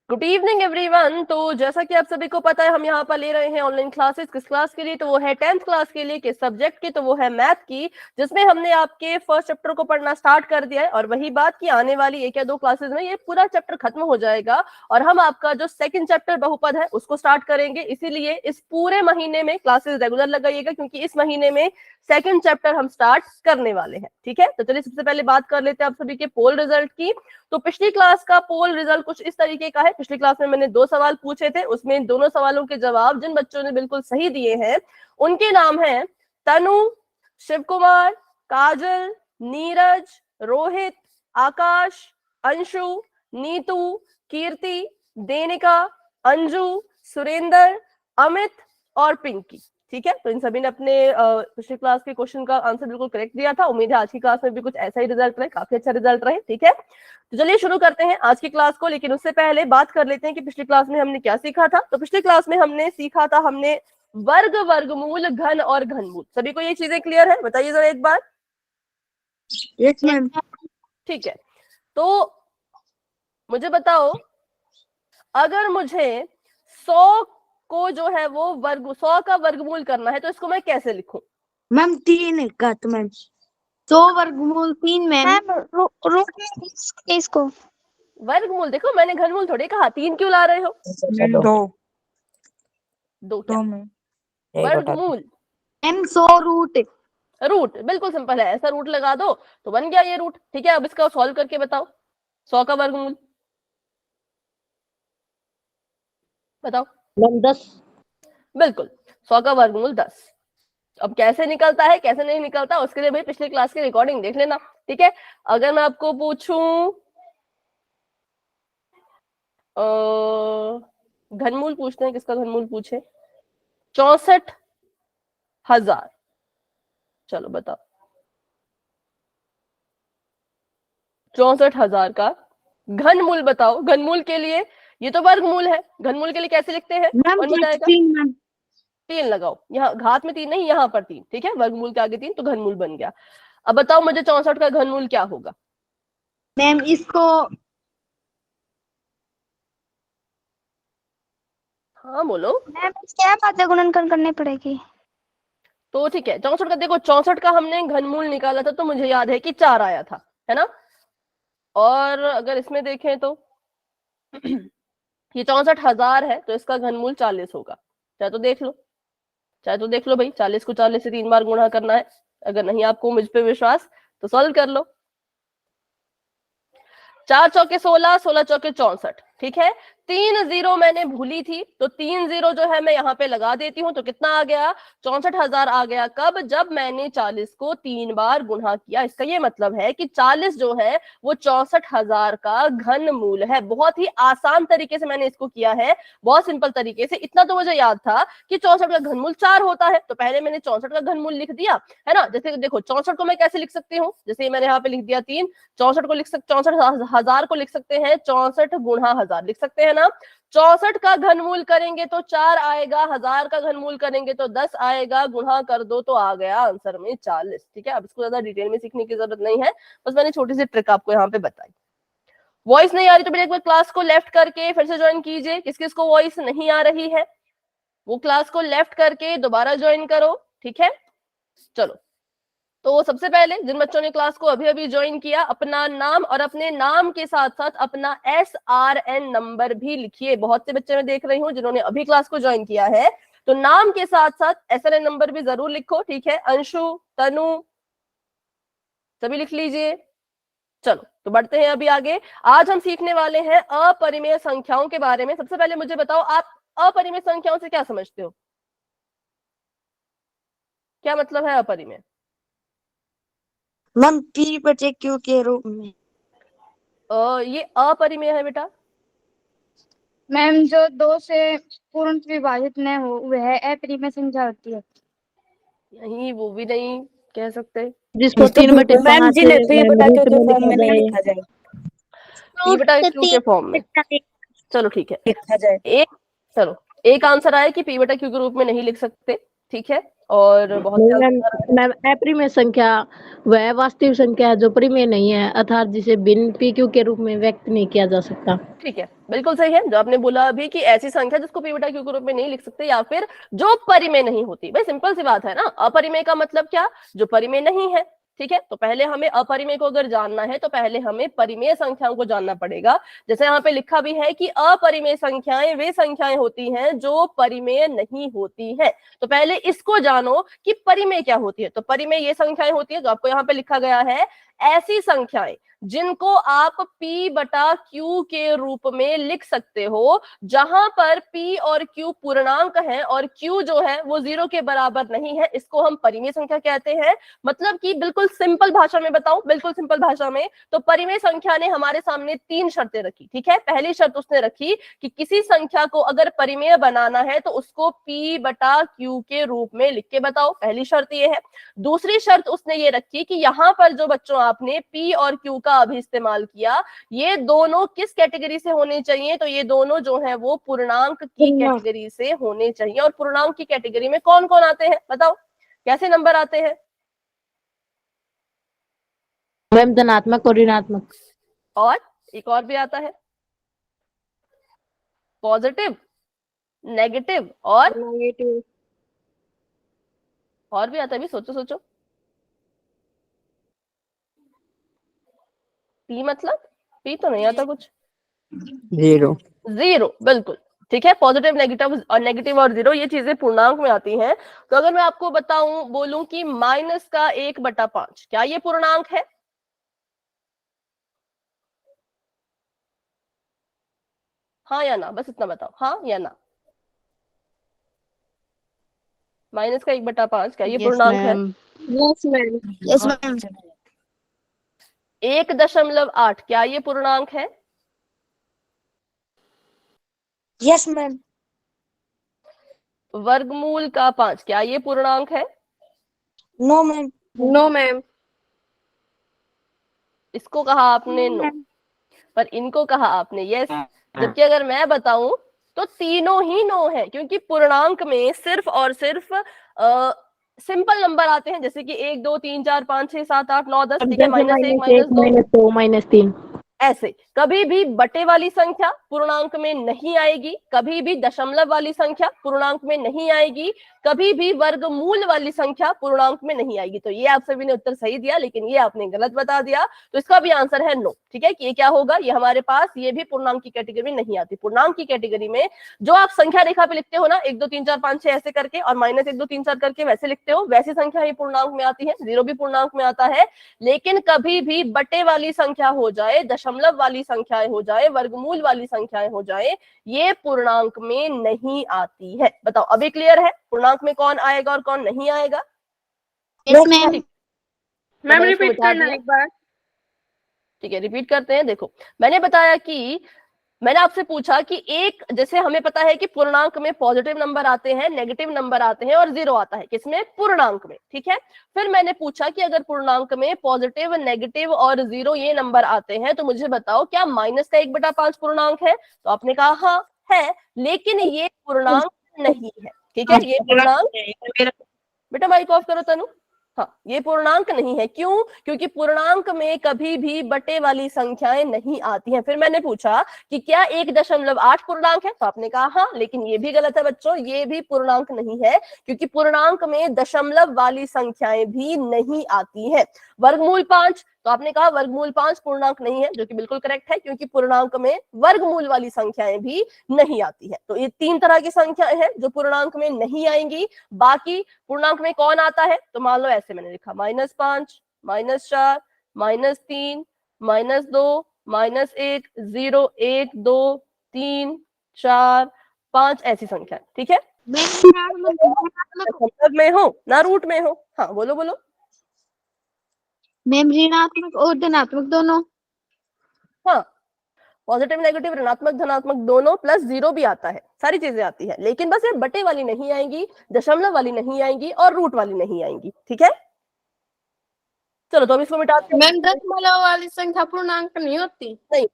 Good evening everyone. तो जैसा कि आप सभी को पता है, हम यहाँ पर ले रहे हैं ऑनलाइन क्लासेस। किस क्लास के लिए? तो वो है 10th क्लास के लिए। किस सब्जेक्ट की? तो वो है मैथ की, जिसमें हमने आपके फर्स्ट चैप्टर को पढ़ना स्टार्ट कर दिया है। और वही बात कि आने वाली 1 या 2 क्लासेस में ये पूरा चैप्टर खत्म हो जाएगा और हम आपका जो सेकंड चैप्टर बहुपद है उसको स्टार्ट करेंगे। इसीलिए इस पूरे महीने में क्लासेस रेगुलर लगाइएगा, क्योंकि इस महीने में सेकंड चैप्टर हम स्टार्ट करने वाले हैं। ठीक है, तो चलिए सबसे पहले बात कर लेते हैं आप सभी के पोल रिजल्ट की। तो पिछली क्लास का पोल रिजल्ट कुछ इस तरीके का है। पिछली क्लास में मैंने 2 सवाल पूछे थे, उसमें दोनों सवालों के जवाब जिन बच्चों ने बिल्कुल सही दिए हैं उनके नाम हैं तनु, शिव कुमार, काजल, नीरज, रोहित, आकाश, अंशु, नीतू, कीर्ति, देनिका, अंजू, सुरेंद्र, अमित और पिंकी। ठीक है, तो इन सभी ने अपने पिछली क्लास के क्वेश्चन का आंसर बिल्कुल करेक्ट दिया था। उम्मीद है आज की क्लास में भी कुछ ऐसा ही रिजल्ट रहे, काफी अच्छा रिजल्ट रहे। ठीक है, तो चलिए शुरू करते हैं आज की क्लास को। लेकिन उससे पहले बात कर लेते हैं कि पिछली क्लास में हमने क्या सीखा था। तो पिछली क्लास में हमने सीखा था, हमने वर्ग, वर्गमूल, घन और घनमूल। सभी को ये चीजें क्लियर है? बताइए जरा एक बार। Yes ma'am. ठीक है, तो मुझे बताओ, अगर मुझे 100 को जो है वो 100 का वर्गमूल करना है तो इसको मैं कैसे लिखूं? मैम 3 का तो मैम 100 वर्गमूल 3 मैम। रूट में इसको वर्गमूल देखो, मैंने घनमूल थोड़ी कहा। 3 क्यों ला रहे हो? मैम दो क्या? में वर्गमूल मैम 100 रूट। रूट बिल्कुल सिंपल है, ऐसा रूट लगा दो तो बन गया ये रूट। ठीक है, अब इसका सॉल्व करके बताओ 100 का वर्गमूल। बताओ। मैम 10। बिल्कुल, 100 का वर्गमूल 10। अब कैसे निकलता है कैसे नहीं निकलता उसके लिए भाई पिछले क्लास की रिकॉर्डिंग देख लेना। ठीक है, अगर मैं आपको पूछूं घनमूल पूछते हैं, किसका घनमूल पूछे? 64,000। चलो बताओ, 64,000 का घनमूल बताओ। घनमूल के लिए ये तो वर्गमूल है, घनमूल के लिए कैसे लिखते हैं? मैम कौन बताएगा? 3 मैम। 3 लगाओ, यहाँ घात में 3 नहीं, यहाँ पर 3। ठीक है, वर्गमूल के आगे 3 तो घनमूल बन गया। अब बताओ मुझे 64 का घनमूल क्या होगा? मैम इसको हाँ बोलो। मैम क्या बात है, गुणनखंड करनी पड़ेगी। तो ठीक है, 64 का देखो, 64 का हमने घनमूल निकाला था तो मुझे याद है कि 4 आया था, है ना? और अगर इसमें देखें तो ये 64,000 है तो इसका घनमूल 40 होगा। चाहे तो देख लो, चाहे तो देख लो भाई। 40 को 40 से 3 बार गुणा करना है। अगर नहीं आपको मुझ पे विश्वास तो सॉल्व कर लो। 4 चौके 16, 16 चौके 64। ठीक है, 3 0 मैंने भूली थी तो 3 0 जो है मैं यहाँ पे लगा देती हूँ। तो कितना आ गया? 64,000 आ गया। कब? जब मैंने 40 को 3 बार गुणा किया। इसका ये मतलब है कि 40 जो है वो 64,000 का घन मूल है। बहुत ही आसान तरीके से मैंने इसको किया है, बहुत सिंपल तरीके से। इतना तो मुझे याद था कि 64 का घनमूल 4 होता है, तो पहले मैंने 64 का घनमूल लिख दिया, है ना? जैसे देखो 64 को मैं कैसे लिख सकती हूँ, जैसे मैंने यहाँ पे लिख दिया 3। 64 को लिख सकते, 64,000 को लिख सकते हैं 64 गुणा 1000 लिख सकते हैं ना। 64 का घनमूल करेंगे तो 4 आएगा, 1000 का घनमूल करेंगे तो 10 आएगा, गुणा कर दो तो आ गया आंसर में 40। ठीक है, अब इसको ज्यादा डिटेल में सीखने की जरूरत नहीं है, बस मैंने छोटी सी ट्रिक आपको यहाँ पे बताई। वॉइस नहीं आ रही तो एक बार क्लास को लेफ्ट करके फिर से ज्वाइन कीजिए। किस किस को वॉइस नहीं आ रही है वो क्लास को लेफ्ट करके दोबारा ज्वाइन करो। ठीक है, चलो। तो सबसे पहले जिन बच्चों ने क्लास को अभी अभी ज्वाइन किया, अपना नाम और अपने नाम के साथ साथ अपना SRN नंबर भी लिखिए। बहुत से बच्चे मैं देख रही हूँ जिन्होंने अभी क्लास को ज्वाइन किया है, तो नाम के साथ साथ SRN नंबर भी जरूर लिखो। ठीक है, अंशु, तनु, सभी लिख लीजिए। चलो तो बढ़ते हैं अभी आगे। आज हम सीखने वाले हैं अपरिमेय संख्याओं के बारे में। सबसे पहले मुझे बताओ, आप अपरिमेय संख्याओं से क्या समझते हो? क्या मतलब है अपरिमेय? मैम P बटे Q के रूप में। ये अपरिमेय है बेटा। मैम जो 2 से पूर्ण विभाजित न हो वह अपरिमेय संख्या होती है। नहीं, वो भी नहीं कह सकते। जिसको 3 बटे 5 मैम जिन्हें P बटा Q के फॉर्म में नहीं लिखा जाए, P बटा Q के फॉर्म में। चलो ठीक है, लिखा जाए। एक चलो एक आंसर आया कि P बटा Q के रूप में नहीं लिख सकते। ठीक है, और बहुत नहीं ध्यान मैम, से रखना। मैम अपरिमेय संख्या वह वास्तविक संख्या है जो परिमेय नहीं है, अर्थात जिसे भिन्न पी क्यू के रूप में व्यक्त नहीं किया जा सकता। ठीक है, बिल्कुल सही है जो आपने बोला अभी कि ऐसी संख्या जिसको पी बटा क्यू के रूप में नहीं लिख सकते, या फिर जो परिमेय नहीं होती। भाई सिंपल सी बात है ना, अपरिमेय का मतलब क्या, जो परिमेय नहीं है। ठीक है, तो पहले हमें अपरिमेय को अगर जानना है तो पहले हमें परिमेय संख्याओं को जानना पड़ेगा। जैसे यहाँ पे लिखा भी है कि अपरिमेय संख्याएं वे संख्याएं होती हैं जो परिमेय नहीं होती हैं। तो पहले इसको जानो कि परिमेय क्या होती है। तो परिमेय ये संख्याएं होती है जो आपको यहाँ पे लिखा गया है, ऐसी संख्याएं जिनको आप p बटा q के रूप में लिख सकते हो, जहां पर p और q पूर्णांक हैं और q जो है वो 0 के बराबर नहीं है, इसको हम परिमेय संख्या कहते हैं। मतलब कि बिल्कुल सिंपल भाषा में बताऊं, बिल्कुल सिंपल भाषा में, तो परिमेय संख्या ने हमारे सामने 3 शर्तें रखी। ठीक है, पहली शर्त उसने रखी कि किसी संख्या को अगर परिमेय बनाना है तो उसको p बटा q के रूप में लिख के बताओ, पहली शर्त ये है। दूसरी शर्त उसने ये रखी कि यहाँ पर जो बच्चों आपने p और q का अभी इस्तेमाल किया, ये दोनों किस कैटेगरी से होने चाहिए, तो ये दोनों जो है वो पूर्णांक की कैटेगरी से होने चाहिए। और पूर्णांक की कैटेगरी में कौन कौन आते हैं बताओ, कैसे नंबर आते हैं? मैम धनात्मक और ऋणात्मक। और एक और भी आता है, पॉजिटिव, नेगेटिव और भी आता है भी, सोचो सोचो। पी मतलब पी तो नहीं आता कुछ, 0 जीरो, बिल्कुल ठीक है। पॉजिटिव, नेगेटिव और जीरो ये चीजें पूर्णांक में आती हैं। तो अगर मैं आपको बताऊं, बोलूं कि माइनस का 1/5, क्या ये पूर्णांक है? हाँ या ना, बस इतना बताओ, हाँ या ना। माइनस का 1/5 क्या ये पूर्णांक है? Yes ma'am. Yes ma'am. 1.8 क्या ये पूर्णांक है? Yes ma'am. वर्गमूल का 5 क्या ये पूर्णांक है? No ma'am. No ma'am. इसको कहा आपने नो, पर इनको कहा आपने यस। जबकि अगर मैं बताऊं तो तीनों ही नो है, क्योंकि पूर्णांक में सिर्फ और सिर्फ सिंपल नंबर आते हैं, जैसे कि 1 2 3 4 5 6 7 8 9 10। ठीक है, -1 -1, -2 -2, -3 ऐसे। कभी भी बटे वाली संख्या पूर्णांक में नहीं आएगी, कभी भी दशमलव वाली संख्या पूर्णांक में नहीं आएगी, कभी भी वर्गमूल वाली संख्या पूर्णांक में नहीं आएगी। तो ये आप सभी ने उत्तर सही दिया, लेकिन ये आपने गलत बता दिया, तो इसका भी आंसर है नो। ठीक है, कि ये क्या होगा, ये हमारे पास ये भी पूर्णांक की कैटेगरी में नहीं आती। पूर्णांक की कैटेगरी में जो आप संख्या रेखा पे लिखते हो ना, 1 2 3 4 5 6 ऐसे करके और -1 2 3 4 करके वैसे लिखते हो, वैसी संख्या ही पूर्णांक में आती है। जीरो भी पूर्णांक में आता है, लेकिन कभी भी बटे वाली संख्या हो जाए, दशमलव वाली संख्याएं हो जाए, वर्गमूल वाली संख्याएं हो जाए, ये पूर्णांक में नहीं आती है। बताओ अभी क्लियर है पूर्णांक में कौन आएगा और कौन नहीं आएगा? Yes ma'am. मैम रिपीट करना एक बार। ठीक है, रिपीट करते हैं। देखो, मैंने बताया कि मैंने आपसे पूछा कि एक, जैसे हमें पता है कि पूर्णांक में पॉजिटिव नंबर आते हैं, नेगेटिव नंबर आते हैं और जीरो आता है, किसमें? पूर्णांक में। ठीक है, फिर मैंने पूछा कि अगर पूर्णांक में पॉजिटिव, नेगेटिव और जीरो ये नंबर आते हैं तो मुझे बताओ क्या माइनस का 1/5 पूर्णांक है? तो आपने कहा हाँ है, लेकिन ये पूर्णांक नहीं है। ठीक है, ये पूर्णांक, बेटा माइक ऑफ करो तनु। हाँ, ये पूर्णांक नहीं है। क्यों? क्योंकि पूर्णांक में कभी भी बटे वाली संख्याएं नहीं आती हैं। फिर मैंने पूछा कि क्या 1.8 पूर्णांक है? तो आपने कहा हाँ, लेकिन ये भी गलत है बच्चों, ये भी पूर्णांक नहीं है, क्योंकि पूर्णांक में दशमलव वाली संख्याएं भी नहीं आती हैं। वर्गमूल 5, तो आपने कहा वर्गमूल 5 पूर्णांक नहीं है, जो कि बिल्कुल करेक्ट है, क्योंकि पूर्णांक में वर्गमूल वाली संख्याएं भी नहीं आती है। तो ये 3 तरह की संख्याएं हैं जो पूर्णांक में नहीं आएंगी। बाकी पूर्णांक में कौन आता है? तो मान लो ऐसे मैंने लिखा -5, -4, -3, -2, -1, 0 1 2 3 4 5 ऐसी संख्या। ठीक है, मतलब में हो ना रूट में हो। हाँ बोलो बोलो। मैम ऋणात्मक और धनात्मक दोनों। हाँ, पॉजिटिव, नेगेटिव, ऋणात्मक, धनात्मक दोनों, प्लस जीरो भी आता है, सारी चीजें आती है, लेकिन बस ये बटे वाली नहीं आएंगी, दशमलव वाली नहीं आएंगी और रूट वाली नहीं आएंगी। ठीक है, चलो तो अब इसको मिटाते हैं। मैम दशमलव वाली संख्या पूर्णांक नहीं होती। नहीं,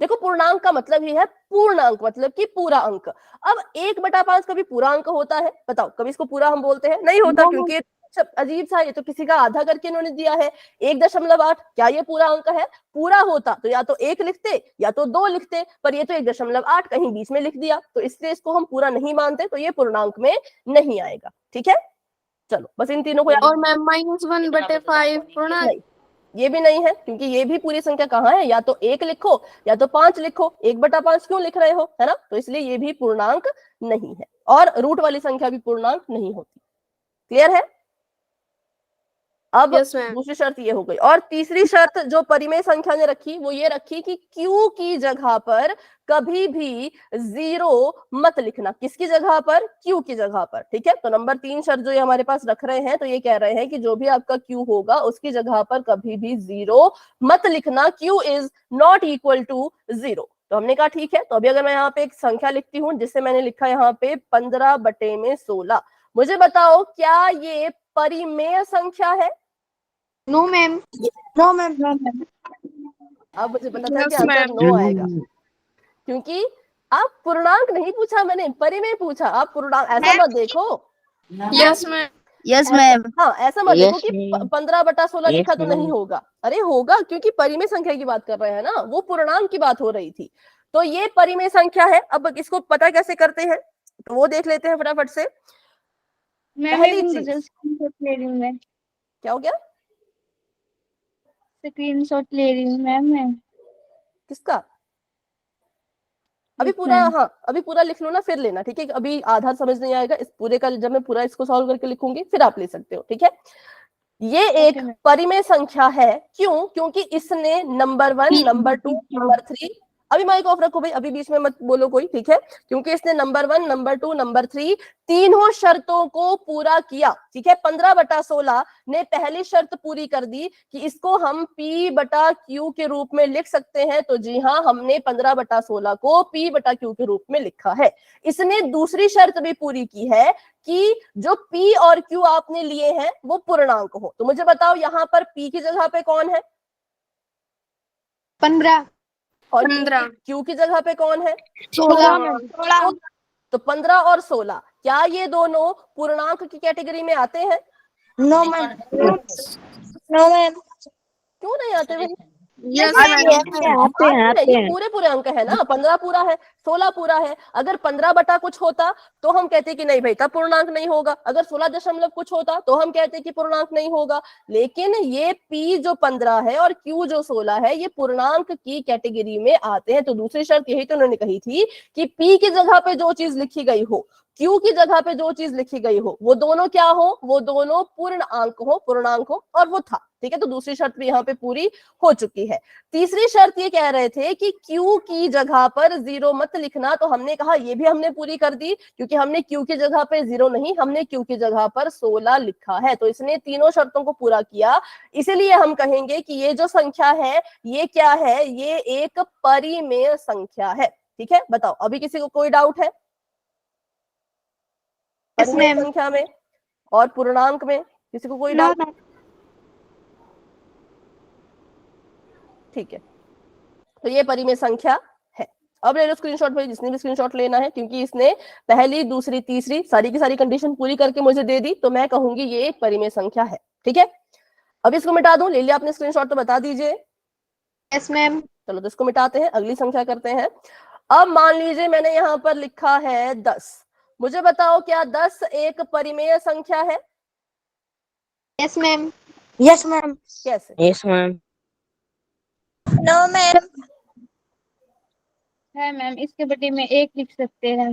देखो पूर्णांक का मतलब ही है पूर्णांक, मतलब कि पूरा अंक। अब 1/5 कभी पूरा अंक होता है? बताओ, कभी इसको पूरा हम बोलते हैं? नहीं होता, क्योंकि सब अजीब सा, ये तो किसी का आधा करके इन्होंने दिया है। 1.8, क्या ये पूरा अंक है? पूरा होता तो या तो 1 लिखते या तो 2 लिखते, पर ये तो 1.8 कहीं बीच में लिख दिया, तो इसलिए इसको हम पूरा नहीं मानते, तो ये पूर्णांक में नहीं आएगा। ठीक है, चलो बस इन तीनों को याद। और मैम -1/5 पूर्णांक? नहीं, ये भी नहीं है, क्योंकि ये भी पूरी संख्या कहाँ है? या तो 1 लिखो या तो 5 लिखो। 1/5 क्यों लिख रहे हो, है ना? तो इसलिए ये भी पूर्णांक नहीं है, और रूट वाली संख्या भी पूर्णांक नहीं होती। क्लियर है? अब Yes, ma'am. दूसरी शर्त ये हो गई, और तीसरी शर्त जो परिमेय संख्या ने रखी वो ये रखी कि Q की जगह पर कभी भी 0 मत लिखना। किसकी जगह पर? Q की जगह पर। ठीक है, तो नंबर 3 शर्त जो ये हमारे पास रख रहे हैं, तो ये कह रहे हैं कि जो भी आपका Q होगा उसकी जगह पर कभी भी 0 मत लिखना। Q is not equal to 0। तो हमने कहा ठीक है। तो अभी अगर मैं यहाँ पे एक संख्या लिखती हूँ, जिससे मैंने लिखा यहाँ पे 15/16, मुझे बताओ क्या ये परिमेय संख्या है? No ma'am. No ma'am. अब मुझे पता था कि Yes, आंसर ma'am. नो आएगा, क्योंकि आप पूर्णांक नहीं पूछा मैंने, परिमेय पूछा। आप पूर्णांक ऐसा मत देखो, यस मैम। यस हाँ ऐसा मत देखो कि Yes, 15/16 Yes, लिखा तो नहीं ma'am. होगा। अरे होगा, क्योंकि परिमेय संख्या की बात कर रहे हैं ना, वो पूर्णांक की बात हो रही थी। तो ये परिमेय संख्या है। अब इसको पता कैसे करते हैं, तो वो देख लेते हैं फटाफट से। मैम पहली एक चीज, स्क्रीनशॉट ले रही हूँ मैं। क्या हो गया? स्क्रीनशॉट ले रही हूँ मैम मैं। किसका? अभी Yes, पूरा, ma'am. हाँ अभी पूरा लिख लो ना, फिर लेना। ठीक है, अभी आधार समझ नहीं आएगा। इस पूरे का जब मैं पूरा इसको सॉल्व करके लिखूंगी फिर आप ले सकते हो। ठीक है, ये एक Okay, ma'am. परिमेय संख्या है। क्यों? क्योंकि इसने नंबर 1, नंबर 2, नंबर 3, अभी माइक ऑफ रखो भाई, अभी बीच में मत बोलो कोई। ठीक है, क्योंकि इसने नंबर 1, नंबर 2, नंबर 3 तीनों शर्तों को पूरा किया। ठीक है, 15/16 ने पहली शर्त पूरी कर दी कि इसको हम P/Q के रूप में लिख सकते हैं। तो जी हाँ, हमने 15/16 को P/Q के रूप में लिखा है। इसने दूसरी शर्त भी पूरी की है कि जो P और Q आपने लिए हैं वो पूर्णांक हो। तो मुझे बताओ यहाँ पर P की जगह पे कौन है? 15। और 15। Q की जगह पे कौन है? 16। तो 15 और 16, क्या ये दोनों पूर्णांक की कैटेगरी में आते हैं? No ma'am. No ma'am. क्यों नहीं आते भाई? यस आते हैं आते हैं, आते ये हैं। पूरे पूरे अंक है ना। 15 पूरा है, 16 पूरा है। अगर 15 बटा कुछ होता तो हम कहते कि नहीं भाई तब पूर्णांक नहीं होगा। अगर 16 दशमलव कुछ होता तो हम कहते कि पूर्णांक नहीं होगा। लेकिन ये P जो 15 है और Q जो 16 है, ये पूर्णांक की कैटेगरी में आते हैं। तो दूसरी शर्त यही तो उन्होंने कही थी कि P की जगह पे जो चीज लिखी गई हो, Q की जगह पे जो चीज लिखी गई हो, वो दोनों क्या हो? वो दोनों पूर्ण अंक हो, पूर्णांक हो, और वो था। ठीक है, तो दूसरी शर्त भी यहाँ पे पूरी हो चुकी है। तीसरी शर्त ये कह रहे थे कि Q की जगह पर 0 मत लिखना। तो हमने कहा ये भी हमने पूरी कर दी, क्योंकि हमने Q की जगह पे 0 नहीं, हमने Q की जगह पर 16 लिखा है। तो इसने तीनों शर्तों को पूरा किया। इसीलिए हम कहेंगे कि ये जो संख्या है ये क्या है? ये एक परिमेय संख्या है। ठीक है, बताओ अभी किसी को कोई डाउट है परिमेय संख्या में और पूर्णांक में? किसी को कोई डाउट? ठीक है, तो ये परिमेय संख्या है। अब ले लो स्क्रीनशॉट भाई, जिसने भी स्क्रीनशॉट लेना है, क्योंकि इसने पहली, दूसरी, तीसरी सारी की सारी कंडीशन पूरी करके मुझे दे दी, तो मैं कहूंगी ये एक परिमेय संख्या है। ठीक है, अब इसको मिटा दूं। ले लिया आपने स्क्रीनशॉट, तो बता दीजिए। Yes ma'am. चलो तो इसको मिटाते हैं, अगली संख्या करते हैं। अब मान लीजिए मैंने यहाँ पर लिखा है 10। मुझे बताओ क्या 10 एक परिमेय संख्या है? Yes ma'am. Yes ma'am. कैसे? Yes, ma'am. No ma'am. है मैम, इसके बटे में 1 लिख सकते हैं।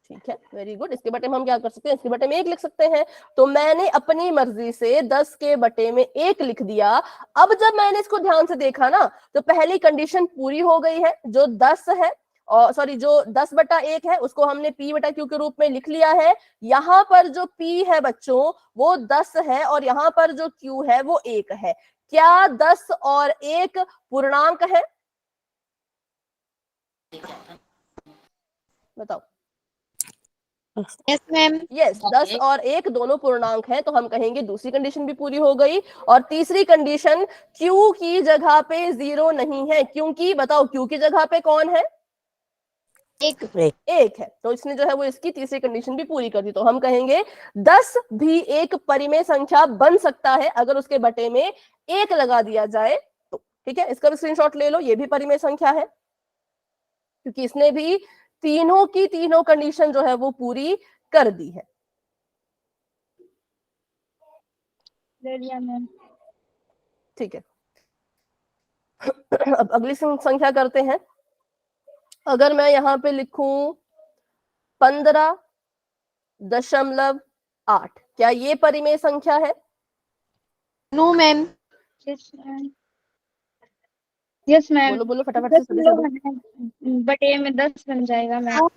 ठीक है, वेरी गुड। इसके बटे में हम क्या कर सकते हैं? इसके बटे में 1 लिख सकते हैं। तो मैंने अपनी मर्जी से 10 के बटे में 1 लिख दिया। अब जब मैंने इसको ध्यान से देखा ना, तो पहली कंडीशन पूरी हो गई है। जो 10 है, और सॉरी जो 10/1 है, उसको हमने P/Q के रूप में लिख लिया है। यहाँ पर जो P है बच्चों वो 10 है, और यहाँ पर जो Q है वो 1 है। क्या 10 और 1 पूर्णांक है? बताओ। Yes ma'am. यस, 10 और 1 दोनों पूर्णांक हैं, तो हम कहेंगे दूसरी कंडीशन भी पूरी हो गई। और तीसरी कंडीशन, Q की जगह पे 0 नहीं है, क्योंकि बताओ Q की जगह पे कौन है? एक। एक है, तो इसने जो है वो इसकी तीसरी कंडीशन भी पूरी कर दी। तो हम कहेंगे 10 भी एक परिमेय संख्या बन सकता है अगर उसके बटे में 1 लगा दिया जाए तो। ठीक है, इसका भी स्क्रीनशॉट ले लो, ये भी परिमेय संख्या है, क्योंकि इसने भी तीनों की तीनों कंडीशन जो है वो पूरी कर दी है। ले लिया मैम। ठीक है, अब अगली संख्या करते हैं। अगर मैं यहां पे लिखूं 15.8, क्या ये परिमेय संख्या है? No ma'am. Yes ma'am. Yes ma'am. बोलो बोलो फटाफट से, 10 सभी लोग सभी। हैं, बटे में 10 बन जाएगा मैम।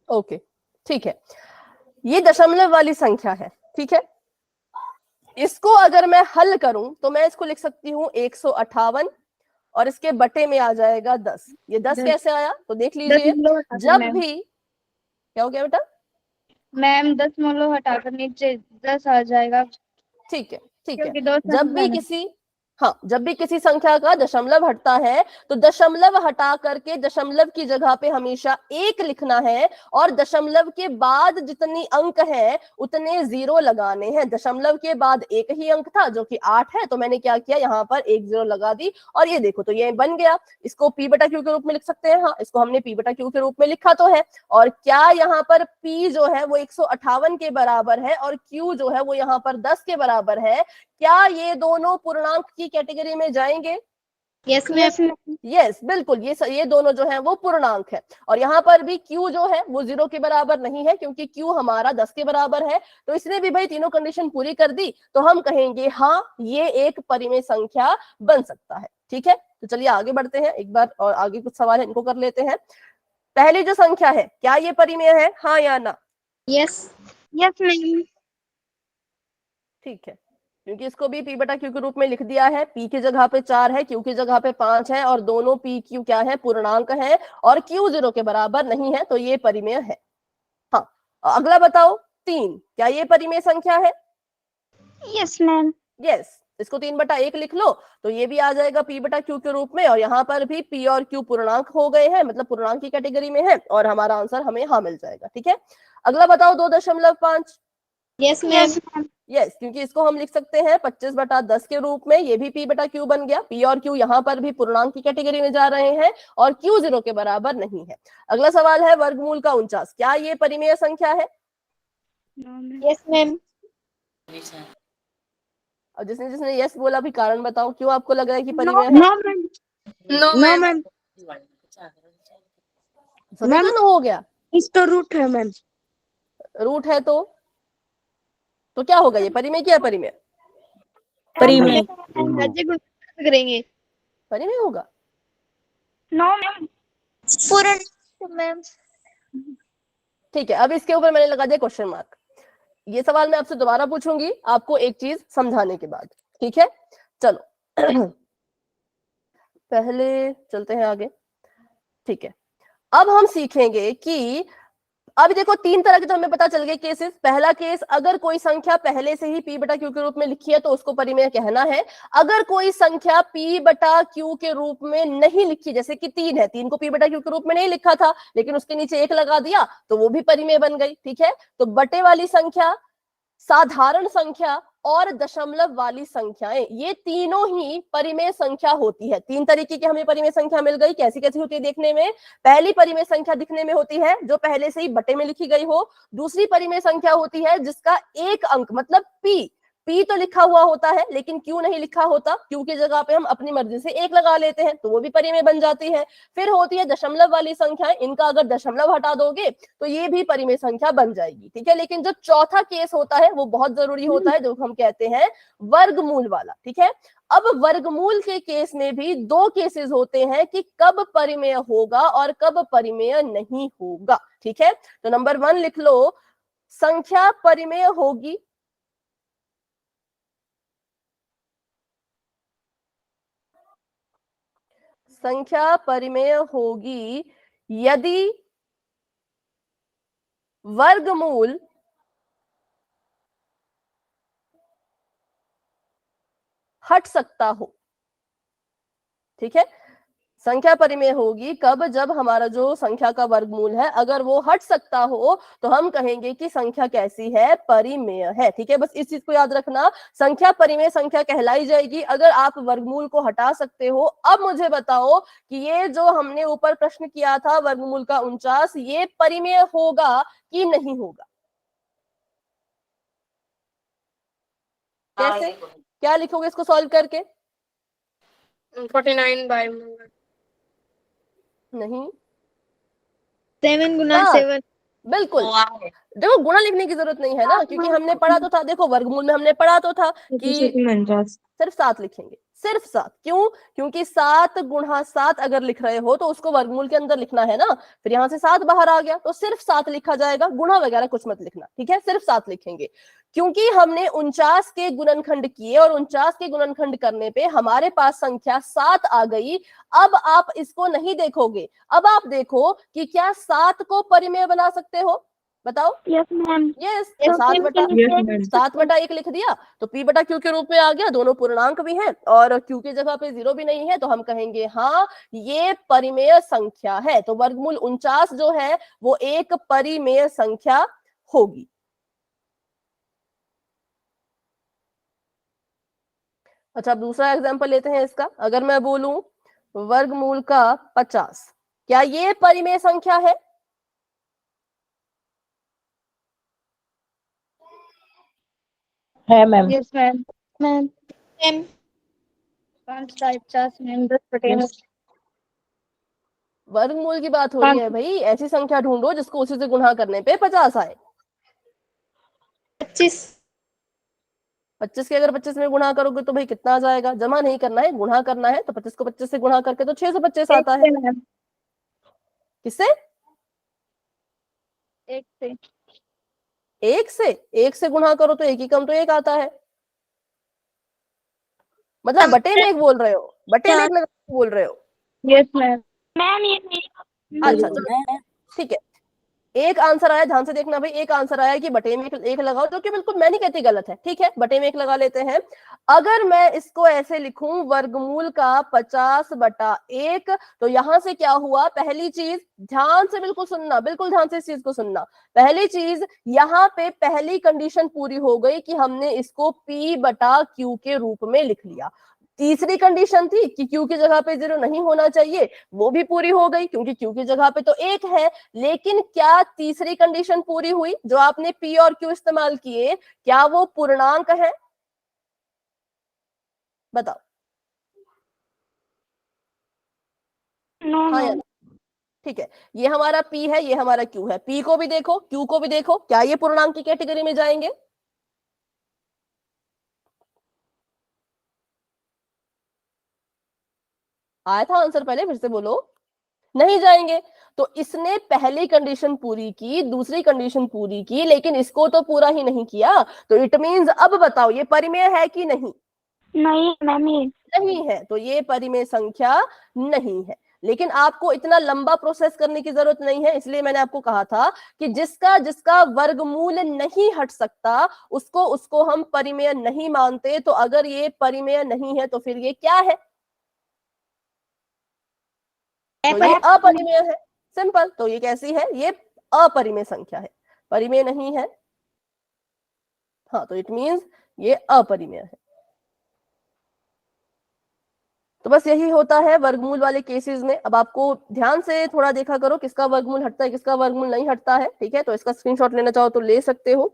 ओके, ठीक है, ये दशमलव वाली संख्या है। ठीक है, इसको अगर मैं हल करूं तो मैं इसको लिख सकती हूँ 158 और इसके बटे में आ जाएगा 10। ये 10 कैसे आया तो देख 10 लीजिए, मोलो हटाकर जब मैम। भी, क्या हो गया बेटा? मैम 10 मोलो हटाकर नीचे 10 आ जाएगा, ठीक है, ठीक है, क्योंकि दो जब भी संख्या है। किसी, हाँ, जब भी किसी संख्या का दशमलव हटता है तो दशमलव हटा करके दशमलव की जगह पे हमेशा 1 लिखना है, और दशमलव के बाद जितनी अंक है उतने 0 लगाने हैं। दशमलव के बाद एक ही अंक था जो कि 8 है, तो मैंने क्या किया, यहाँ पर 1 0 लगा दी, और ये देखो तो ये बन गया। इसको P बटा Q के रूप में लिख सकते हैं, हाँ, इसको हमने P बटा Q के रूप में लिखा तो है। और क्या यहाँ पर P जो है वो 158 के बराबर है और Q जो है वो यहाँ पर 10 के बराबर है, क्या ये दोनों पूर्णांक की कैटेगरी में जाएंगे? Yes ma'am. यस, बिल्कुल, ये दोनों जो है वो पूर्णांक है। और यहाँ पर भी Q जो है वो 0 के बराबर नहीं है, क्योंकि Q हमारा 10 के बराबर है, तो इसने भी भाई तीनों कंडीशन पूरी कर दी, तो हम कहेंगे हाँ ये एक परिमेय संख्या बन सकता है। ठीक है, तो चलिए आगे बढ़ते हैं, एक बार और आगे कुछ सवाल है इनको कर लेते हैं। पहली जो संख्या है, क्या ये परिमेय है, हाँ या ना? यस। Yes ma'am. ठीक है, क्योंकि इसको भी P बटा Q के रूप में लिख दिया है। P की जगह पे 4 है, Q की जगह पे 5 है, और दोनों P Q क्या है, पूर्णांक है, और Q 0 के बराबर नहीं है, तो ये परिमेय है। हाँ, अगला बताओ 3, क्या ये परिमेय संख्या है? Yes ma'am. यस, इसको 3 बटा 1 लिख लो, तो ये भी आ जाएगा P बटा Q के रूप में, और यहाँ पर भी P और Q पूर्णांक हो गए हैं, मतलब पूर्णांक की कैटेगरी में है, और हमारा आंसर हमें हाँ मिल जाएगा। ठीक है, अगला बताओ 2.5। Yes ma'am. यस, क्योंकि इसको हम लिख सकते हैं 25 बटा 10 के रूप में, ये भी P बटा Q बन गया। P और Q यहाँ पर भी पूर्णांक की कैटेगरी में जा रहे हैं, और Q 0 के बराबर नहीं है। अगला सवाल है वर्गमूल का 49, क्या ये परिमेय संख्या है? Yes ma'am. और जिसने जिसने यस बोला भी कारण बताओ, क्यों आपको लग रहा है कि परिमेय है? No ma'am. No ma'am. सभी का नो हो गया? इसका रूट है मैम। रूट है तो क्या होगा, ये परिमेय क्या परिमेय? परिमेय। करेंगे। परिमेय होगा। No ma'am. पूर्ण मैम। ठीक है, अब इसके ऊपर मैंने लगा दिया क्वेश्चन मार्क। ये सवाल मैं आपसे दोबारा पूछूंगी आपको एक चीज समझाने के बाद। ठीक है, चलो पहले चलते हैं आगे। ठीक है, अब हम सीखेंगे कि अब देखो 3 तरह के तो हमें पता चल गए केसेस। पहला केस, अगर कोई संख्या पहले से ही P बटा Q के रूप में लिखी है तो उसको परिमेय कहना है। अगर कोई संख्या P बटा Q के रूप में नहीं लिखी, जैसे कि 3 है, 3 को P बटा Q के रूप में नहीं लिखा था, लेकिन उसके नीचे 1 लगा दिया, तो वो भी परिमेय बन गई। ठीक है, तो बटे वाली संख्या, साधारण संख्या और दशमलव वाली संख्याएं, ये तीनों ही परिमेय संख्या होती है। 3 तरीके की हमें परिमेय संख्या मिल गई। कैसी कैसी होती है देखने में? पहली परिमेय संख्या दिखने में होती है जो पहले से ही बटे में लिखी गई हो। दूसरी परिमेय संख्या होती है जिसका एक अंक, मतलब P तो लिखा हुआ होता है लेकिन Q नहीं लिखा होता, Q की जगह पे हम अपनी मर्जी से 1 लगा लेते हैं, तो वो भी परिमेय बन जाती है। फिर होती है दशमलव वाली संख्याएं, इनका अगर दशमलव हटा दोगे तो ये भी परिमेय संख्या बन जाएगी। ठीक है, लेकिन जो चौथा केस होता है वो बहुत जरूरी होता है, जो हम कहते हैं वर्गमूल वाला। ठीक है, अब वर्गमूल के केस में भी 2 केसेस होते हैं कि कब परिमेय होगा और कब परिमेय नहीं होगा। ठीक है, तो नंबर 1 लिख लो, संख्या परिमेय होगी संख्या परिमेय होगी यदि वर्गमूल हट सकता हो। ठीक है, संख्या परिमेय होगी कब, जब हमारा जो संख्या का वर्गमूल है अगर वो हट सकता हो तो हम कहेंगे कि संख्या कैसी है, परिमेय है। ठीक है, बस इस चीज को याद रखना, संख्या परिमेय संख्या कहलाई जाएगी अगर आप वर्गमूल को हटा सकते हो। अब मुझे बताओ कि ये जो हमने ऊपर प्रश्न किया था वर्गमूल का 49, ये परिमेय होगा कि नहीं होगा? कैसे, क्या लिखोगे इसको सॉल्व करके? 49 बाय नहीं, 7 गुना हाँ, 7। बिल्कुल। देखो गुणा लिखने की जरूरत नहीं है ना, क्योंकि हमने पढ़ा तो था, देखो वर्गमूल में हमने पढ़ा तो था कि 49। सिर्फ 7 लिखेंगे, सिर्फ 7। क्यों? क्योंकि 7 गुणा 7 अगर लिख रहे हो तो उसको वर्गमूल के अंदर लिखना है ना, फिर यहाँ से 7 बाहर आ गया तो सिर्फ 7 लिखा जाएगा, गुणा वगैरह कुछ मत लिखना। ठीक है, सिर्फ 7 लिखेंगे। क्योंकि हमने 49 के गुणनखंड किए और 49 के गुणनखंड करने पे हमारे पास संख्या 7 आ गई। अब आप इसको नहीं देखोगे, अब आप देखो कि क्या 7 को परिमेय बना सकते हो? बताओ। Yes ma'am. यस, तो 7/1 लिख दिया तो P बटा Q के रूप में आ गया, दोनों पूर्णांक भी हैं और Q की जगह पे 0 भी नहीं है, तो हम कहेंगे हाँ ये परिमेय संख्या है। तो वर्गमूल 49 जो है वो एक परिमेय संख्या होगी। अच्छा, अब दूसरा एग्जांपल लेते हैं इसका। अगर मैं बोलूं वर्गमूल का 50, क्या ये परिमेय संख्या है? है ma'am. Yes ma'am. Ma'am ma'am 5/50 ma'am 10/10। वर्गमूल की बात हो रही है भाई, ऐसी संख्या ढूंढो जिसको उसी से गुणा करने पे 50 आए। 25। 25 के अगर 25 में गुणा करोगे तो भाई कितना आ जाएगा? जमा नहीं करना है, गुणा करना है। तो 25 को 25 से गुणा करके तो 625 आता है। मैम किससे? एक से। एक से गुणा करो तो एक ही कम तो एक आता है। मतलब बटे में एक बोल रहे हो, बटे में एक लगा के बोल रहे हो? Yes ma'am. मैम ये अच्छा चलो, ठीक है। एक आंसर आया, ध्यान से देखना भाई, एक आंसर आया कि बटे में एक लगाओ, जो कि बिल्कुल मैं नहीं कहती गलत है। ठीक है, बटे में एक लगा लेते हैं। अगर मैं इसको ऐसे लिखूं वर्गमूल का 50/1, तो यहां से क्या हुआ? पहली चीज ध्यान से बिल्कुल सुनना, बिल्कुल ध्यान से इस चीज को सुनना। पहली चीज, यहाँ पे पहली कंडीशन पूरी हो गई कि हमने इसको P बटा Q के रूप में लिख लिया। तीसरी कंडीशन थी कि Q की जगह पे 0 नहीं होना चाहिए, वो भी पूरी हो गई क्योंकि Q की जगह पे तो 1 है। लेकिन क्या तीसरी कंडीशन पूरी हुई? जो आपने P और Q इस्तेमाल किए, क्या वो पूर्णांक है? बताओ। हाँ या ना? ठीक है, ये हमारा P है, ये हमारा Q है। P को भी देखो, Q को भी देखो, क्या ये पूर्णांक की कैटेगरी में जाएंगे? आया था आंसर पहले, फिर से बोलो। नहीं जाएंगे। तो इसने पहली कंडीशन पूरी की, दूसरी कंडीशन पूरी की, लेकिन इसको तो पूरा ही नहीं किया। तो इट मींस, अब बताओ ये परिमेय है कि नहीं? नहीं मैम ये नहीं है, तो ये परिमेय संख्या नहीं है। लेकिन आपको इतना लंबा प्रोसेस करने की जरूरत नहीं है, इसलिए मैंने आपको कहा था कि जिसका जिसका वर्गमूल नहीं हट सकता उसको उसको हम परिमेय नहीं मानते। तो अगर ये परिमेय नहीं है तो फिर ये क्या है? तो ये अपरिमेय है, सिंपल। तो ये कैसी है? ये अपरिमेय संख्या है, परिमेय नहीं है। हाँ, तो इट मींस ये अपरिमेय है। तो बस यही होता है वर्गमूल वाले केसेस में। अब आपको ध्यान से थोड़ा देखा करो किसका वर्गमूल हटता है, किसका वर्गमूल नहीं हटता है। ठीक है, तो इसका स्क्रीनशॉट लेना चाहो तो ले सकते हो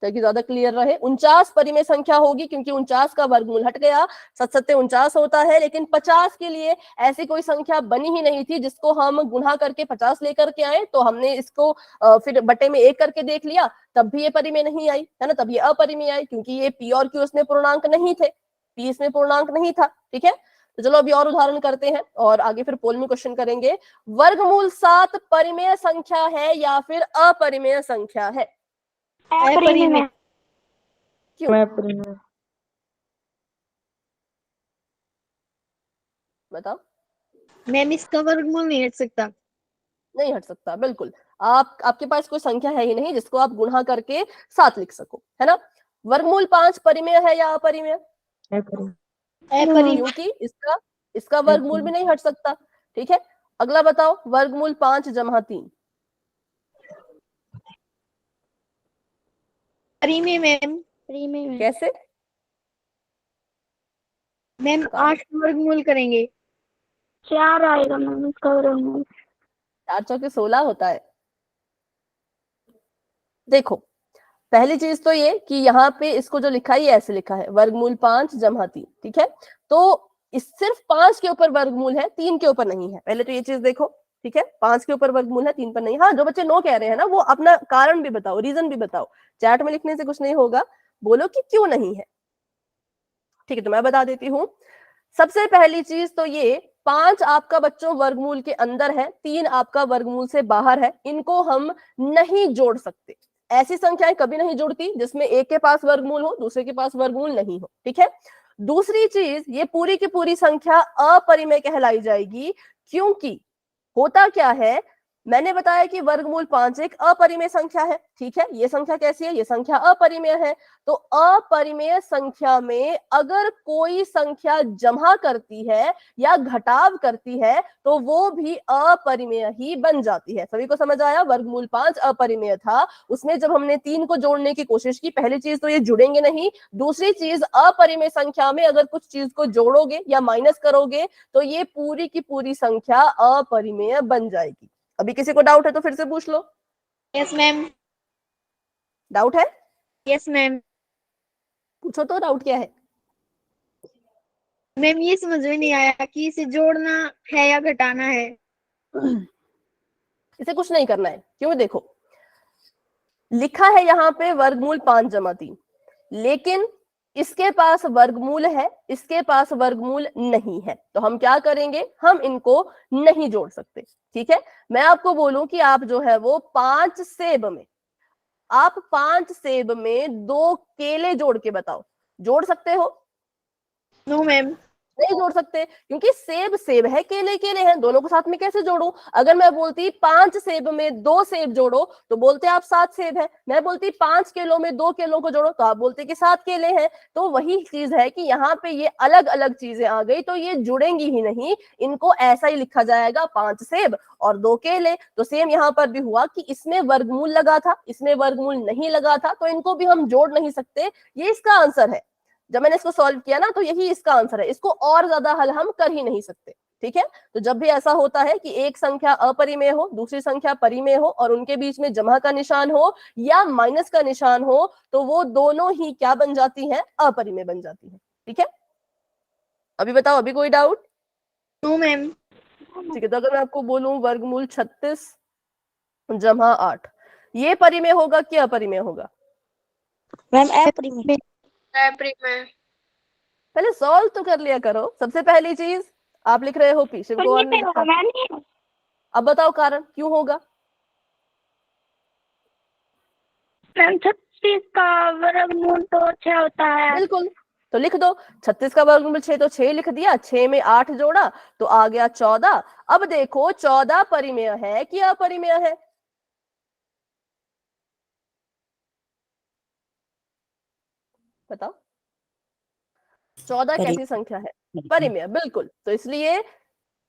ताकि ज्यादा क्लियर रहे। 49 परिमेय संख्या होगी क्योंकि 49 का वर्गमूल हट गया, 7×7 = 49 होता है। लेकिन 50 के लिए ऐसी कोई संख्या बनी ही नहीं थी जिसको हम गुणा करके 50 लेकर के आए। तो हमने इसको फिर बटे में 1 करके देख लिया, तब भी ये परिमेय नहीं आई, है ना, तब ये अपरिमेय आई क्योंकि ये P और Q इसमें पूर्णांक नहीं थे, P इसमें पूर्णांक नहीं था। ठीक है, तो चलो अभी और उदाहरण करते हैं और आगे फिर पोल में क्वेश्चन करेंगे। वर्गमूल 7 परिमेय संख्या है या फिर अपरिमेय संख्या है? अपरिमेय। क्यों? बताओ। मैम इसका वर्गमूल नहीं हट सकता। नहीं हट सकता, बिल्कुल। आपके पास कोई संख्या है ही नहीं जिसको आप गुणा करके 7 लिख सको, है ना। वर्गमूल 5 परिमेय है या अपरिमेय? क्योंकि इसका वर्गमूल भी नहीं हट सकता, ठीक है। अगला बताओ, वर्गमूल 5 जमा 3। परिमेय मैम। कैसे? मैम 8 वर्गमूल करेंगे। 4 आएगा मैम इसका वर्गमूल। 4 चौके 16 होता है। देखो, पहली चीज तो ये कि यहाँ पे इसको जो लिखा है ये ऐसे लिखा है, वर्गमूल 5 जमा 3, ठीक है। तो इस सिर्फ 5 के ऊपर वर्गमूल है, 3 के ऊपर नहीं है। पहले तो ये चीज देखो, ठीक है। 5 के ऊपर वर्गमूल है, 3 पर नहीं। हाँ, जो बच्चे नो कह रहे हैं ना, वो अपना कारण भी बताओ, रीजन भी बताओ। चैट में लिखने से कुछ नहीं होगा, बोलो कि क्यों नहीं है, ठीक है। तो मैं बता देती हूँ। सबसे पहली चीज तो ये, 5 आपका बच्चों वर्गमूल के अंदर है, 3 आपका वर्गमूल से बाहर है, इनको हम नहीं जोड़ सकते। ऐसी संख्याएं कभी नहीं जुड़ती जिसमें एक के पास वर्गमूल हो, दूसरे के पास वर्गमूल नहीं हो, ठीक है। दूसरी चीज, ये पूरी की पूरी संख्या अपरिमेय कहलाई जाएगी, क्योंकि होता क्या है, मैंने बताया कि वर्गमूल 5 एक अपरिमेय संख्या है, ठीक है। ये संख्या कैसी है? ये संख्या अपरिमेय है। तो अपरिमेय संख्या में अगर कोई संख्या जमा करती है या घटाव करती है तो वो भी अपरिमेय ही बन जाती है। सभी को समझ आया? वर्गमूल 5 अपरिमेय था, उसमें जब हमने 3 को जोड़ने की कोशिश की, पहली चीज तो ये जुड़ेंगे नहीं, दूसरी चीज अपरिमेय संख्या में अगर कुछ चीज को जोड़ोगे या माइनस करोगे तो ये पूरी की पूरी संख्या अपरिमेय बन जाएगी। अभी किसी को डाउट है तो फिर से पूछ लो। Yes ma'am. डाउट है? Yes ma'am. पूछो तो, डाउट क्या है? मैम ये समझ में नहीं आया कि इसे जोड़ना है या घटाना है। इसे कुछ नहीं करना है, क्यों? देखो, लिखा है यहाँ पे वर्गमूल 5 जमा 3, लेकिन इसके पास वर्गमूल है, इसके पास वर्गमूल नहीं है। तो हम क्या करेंगे? हम इनको नहीं जोड़ सकते, ठीक है। मैं आपको बोलूं कि आप जो है वो 5 सेब में, आप 5 सेब में 2 केले जोड़ के बताओ, जोड़ सकते हो? No ma'am. नहीं जोड़ सकते, क्योंकि सेब सेब है, केले केले हैं, दोनों को साथ में कैसे जोड़ूं? अगर मैं बोलती 5 सेब में 2 सेब जोड़ो तो बोलते आप 7 सेब है। मैं बोलती 5 केलों में 2 केलों को जोड़ो तो आप बोलते कि 7 केले हैं। तो वही चीज है कि यहाँ पे ये अलग अलग चीजें आ गई तो ये जुड़ेंगी ही नहीं, इनको ऐसा ही लिखा जाएगा, 5 सेब और 2 केले। तो सेम यहाँ पर भी हुआ कि इसमें वर्गमूल लगा था, इसमें वर्गमूल नहीं लगा था, तो इनको भी हम जोड़ नहीं सकते। ये इसका आंसर है। जब मैंने इसको सॉल्व किया ना तो यही इसका आंसर है, इसको और ज्यादा हल हम कर ही नहीं सकते, ठीक है। तो जब भी ऐसा होता है कि एक संख्या अपरिमेय हो, दूसरी संख्या परिमेय हो और उनके बीच में जमा का निशान हो या माइनस का निशान हो तो वो दोनों ही क्या बन जाती हैं? अपरिमेय बन जाती है, ठीक है। अभी बताओ, अभी कोई डाउट? No ma'am. ठीक है। तो अगर मैं आपको बोलूं वर्गमूल 36 जमा 8, ये परिमेय होगा कि अपरिमेय होगा? मैम अपरिमेय। पहले सॉल्व तो कर लिया करो। सबसे पहली चीज आप लिख रहे हो पी, शिव कुमार ने लिखा। अब बताओ कारण क्यों होगा? मैम 36 का वर्गमूल तो 6 होता है। बिल्कुल, तो लिख दो 36 का वर्गमूल 6, तो 6 लिख दिया, 6 में 8 जोड़ा तो आ गया 14। अब देखो 14 परिमेय है कि अपरिमेय है? बताओ, 14 कैसी संख्या है? परिमेय, बिल्कुल। तो इसलिए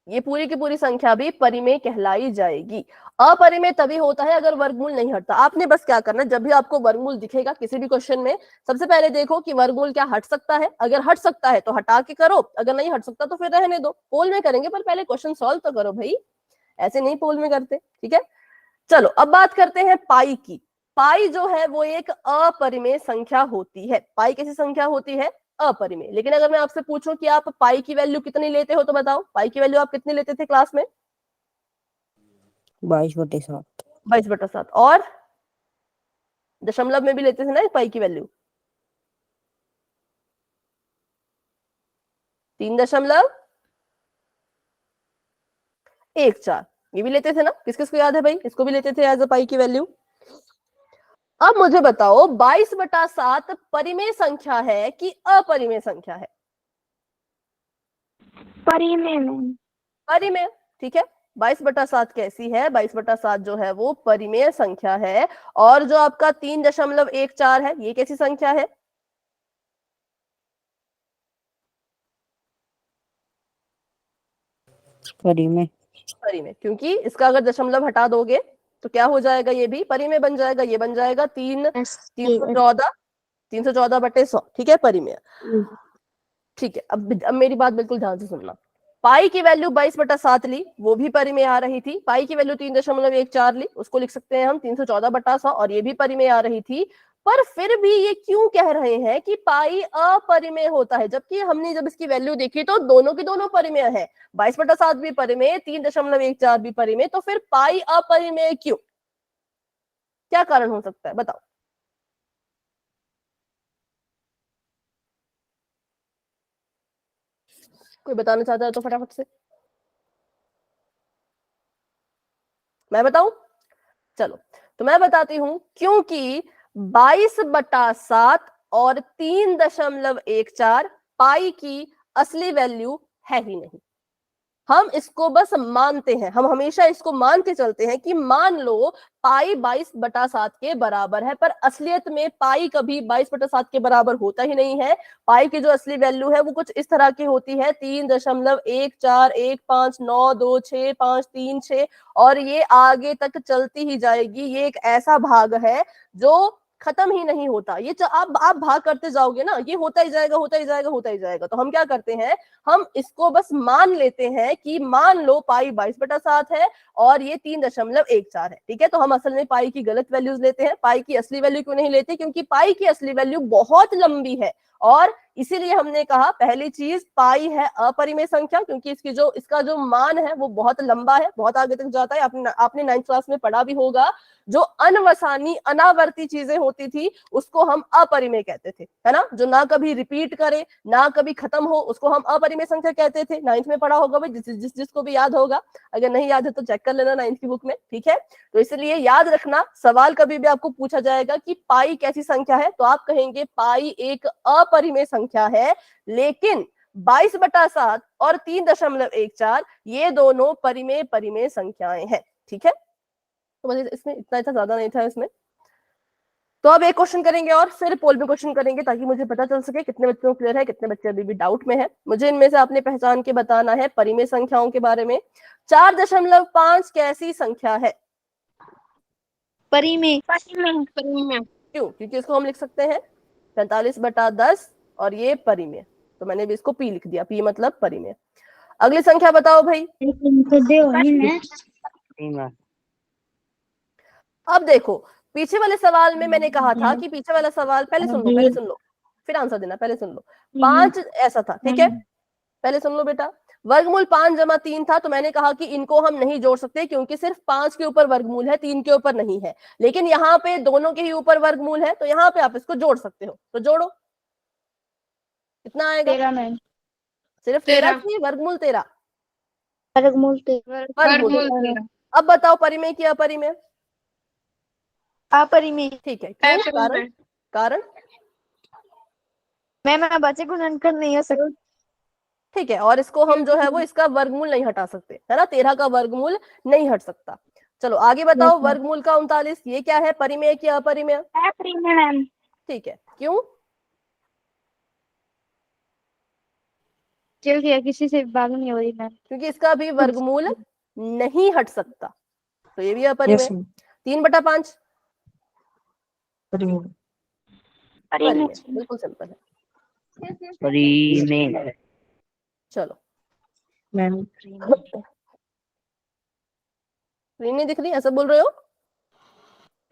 ये पूरी की पूरी संख्या भी परिमेय कहलाई जाएगी। अपरिमेय तभी होता है अगर वर्गमूल नहीं हटता। आपने बस क्या करना, जब भी आपको वर्गमूल दिखेगा किसी भी क्वेश्चन में, सबसे पहले देखो कि वर्गमूल क्या हट सकता है। अगर हट सकता है तो हटा के करो, अगर नहीं हट सकता तो फिर रहने दो। पोल में करेंगे पर पहले क्वेश्चन सॉल्व तो करो भाई, ऐसे नहीं पोल में करते, ठीक है। चलो अब बात करते हैं पाई की। पाई जो है वो एक अपरिमेय संख्या होती है। पाई कैसी संख्या होती है? अपरिमेय। लेकिन अगर मैं आपसे पूछूं कि आप पाई की वैल्यू कितनी लेते हो तो बताओ, पाई की वैल्यू आप कितनी लेते थे क्लास में? 22/7। 22/7। और दशमलव में भी लेते थे ना पाई की वैल्यू? 3.14, ये भी लेते थे ना? किस किस को याद है भाई? इसको भी लेते थे एज अ पाई की वैल्यू। अब मुझे बताओ 22/7 परिमेय संख्या है कि अपरिमेय संख्या है? परिमेय में। परिमेय, ठीक है। 22/7 कैसी है? 22/7 जो है वो परिमेय संख्या है। और जो आपका 3.14 है, ये कैसी संख्या है? परिमेय। परिमेय, क्योंकि इसका अगर दशमलव हटा दोगे तो क्या हो जाएगा? ये भी परिमेय बन जाएगा। ये बन जाएगा 314/100, ठीक है, परिमेय। ठीक है, अब मेरी बात बिल्कुल ध्यान से सुनना। पाई की वैल्यू 22/7 ली, वो भी परिमेय आ रही थी। पाई की वैल्यू 3.14 ली, उसको लिख सकते हैं हम 314/100, और ये भी परिमेय आ रही थी। पर फिर भी ये क्यों कह रहे हैं कि पाई अपरिमेय होता है, जबकि हमने जब इसकी वैल्यू देखी तो दोनों की दोनों परिमेय है। 22/7 भी परिमेय, 3.14 भी परिमेय, तो फिर पाई अपरिमेय क्यों? क्या कारण हो सकता है, बताओ। कोई बताना चाहता है तो फटाफट से। मैं बताऊं? चलो, तो मैं बताती हूं, क्योंकि 22/7 और 3.14 पाई की असली वैल्यू है ही नहीं। हम इसको बस मानते हैं, हम हमेशा इसको मान के चलते हैं कि मान लो पाई 22/7 के बराबर है, पर असलियत में पाई कभी 22/7 के बराबर होता ही नहीं है। पाई की जो असली वैल्यू है वो कुछ इस तरह की होती है, 3.1415926536, और ये आगे तक चलती ही जाएगी। ये एक ऐसा भाग है जो खत्म ही नहीं होता। ये आप भाग करते जाओगे ना, ये होता ही जाएगा, होता ही जाएगा, होता ही जाएगा। तो हम क्या करते हैं, हम इसको बस मान लेते हैं कि मान लो पाई 22/7 है और ये 3.14 है, ठीक है। तो हम असल में पाई की गलत वैल्यूज लेते हैं। पाई की असली वैल्यू क्यों नहीं लेते? क्योंकि पाई की असली वैल्यू बहुत लंबी है, और इसीलिए हमने कहा पहली चीज, पाई है अपरिमेय संख्या, क्योंकि इसका जो मान है वो बहुत लंबा है, बहुत आगे तक जाता है। आपने 9th क्लास में पढ़ा भी होगा, जो अनवसानी अनावर्ती चीजें होती थी उसको हम अपरिमेय कहते थे, है ना। जो ना कभी रिपीट करे, ना कभी खत्म हो, उसको हम अपरिमेय संख्या कहते थे। 9th में पढ़ा होगा भाई, जिसको भी याद होगा। अगर नहीं याद है तो चेक कर लेना 9th की बुक में, ठीक है। तो इसलिए याद रखना, सवाल कभी भी आपको पूछा जाएगा कि पाई कैसी संख्या है, तो आप कहेंगे पाई एक अपरिमेय संख्या है, लेकिन 22/7 और 3.14 ये दोनों परिमेय संख्याएं हैं, ठीक है। तो बस इसमें इतना ज्यादा नहीं था इसमें। तो अब एक क्वेश्चन करेंगे और फिर पोल में क्वेश्चन करेंगे, ताकि मुझे पता चल सके कितने बच्चों को क्लियर है, कितने बच्चे अभी भी डाउट में है। मुझे इनमें से आपने पहचान के बताना है परिमेय संख्याओं के बारे में। 4.5 कैसी संख्या है? परिमेय। क्यों? क्योंकि इसको हम लिख सकते हैं 45/10, और ये परिमेय, तो मैंने भी इसको पी लिख दिया। पी मतलब परिमेय। अगली संख्या बताओ भाई। अब देखो, पीछे वाले सवाल में मैंने कहा था कि पीछे वाला सवाल, पहले सुन लो फिर आंसर देना। पहले सुन लो, 5 ऐसा था, ठीक है। पहले सुन लो बेटा, वर्गमूल 5 जमा 3 था, तो मैंने कहा कि इनको हम नहीं जोड़ सकते, क्योंकि सिर्फ 5 के ऊपर वर्गमूल है, 3 के ऊपर नहीं है। लेकिन यहाँ पे दोनों के ही ऊपर वर्गमूल है, तो यहाँ पे आप इसको जोड़ सकते हो। तो जोड़ो, कितना आएगा? 13 मैम। सिर्फ 13 की वर्गमूल 13? वर्गमूल वर्गमूल 13। अब बताओ परिमेय की अपरिमेय? अपरिमेय। ठीक है, क्यों? कारण? कारण मैम बच्चे को गुणनखंड नहीं हो सकता। ठीक है, और इसको हम जो है वो इसका वर्गमूल नहीं हटा सकते, है ना। 13 का वर्गमूल नहीं हट सकता। चलो आगे बताओ, वर्गमूल का 39, ये क्या है? परिमेय की अपरिमेय? अपरिमेय मैम। ठीक है, क्यों? चल गया, किसी से भाग नहीं हो रही मैम। क्योंकि इसका भी वर्गमूल नहीं हट सकता, तो ये भी अपरिमेय। 3/5 परिमेय, बिल्कुल सिंपल है। परिमेय। चलो मैम स्क्रीन नहीं दिख रही, ऐसा बोल रहे हो?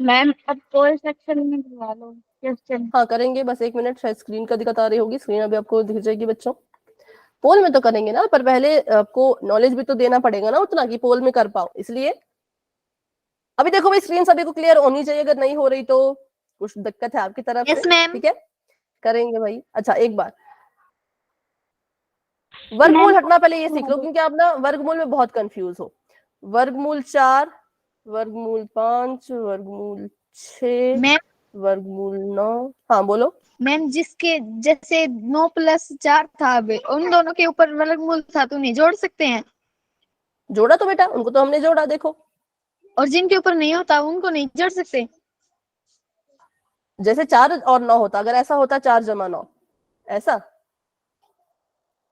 मैम अब पोल सेक्शन में बुला लो क्वेश्चन। हाँ करेंगे, बस 1 मिनट। शायद स्क्रीन का दिक्कत आ रही होगी, स्क्रीन अभी आपको दिख जाएगी बच्चों। पोल में तो करेंगे ना, पर पहले आपको नॉलेज भी तो देना पड़ेगा ना उतना कि पोल में कर पाओ, इसलिए। अभी देखो भाई, स्क्रीन सभी को क्लियर होनी चाहिए, अगर नहीं हो रही तो कुछ दिक्कत है आपकी तरफ यस से, मैम। ठीक है। करेंगे भाई। अच्छा एक बार वर्गमूल हटना पहले ये सीख लो, क्योंकि आप ना वर्गमूल में बहुत कंफ्यूज हो। वर्गमूल 4, वर्गमूल 5, वर्गमूल 6, मैम वर्गमूल 9। हाँ बोलो। मैम जिसके जैसे 9 + 4 था, अभी उन दोनों के ऊपर वर्गमूल था, तो नहीं जोड़ सकते हैं? जोड़ा तो बेटा, उनको तो हमने जोड़ा, देखो और जिनके ऊपर नहीं होता उनको नहीं जोड़ सकते। जैसे 4 और 9 होता, अगर ऐसा होता 4 जमा 9, ऐसा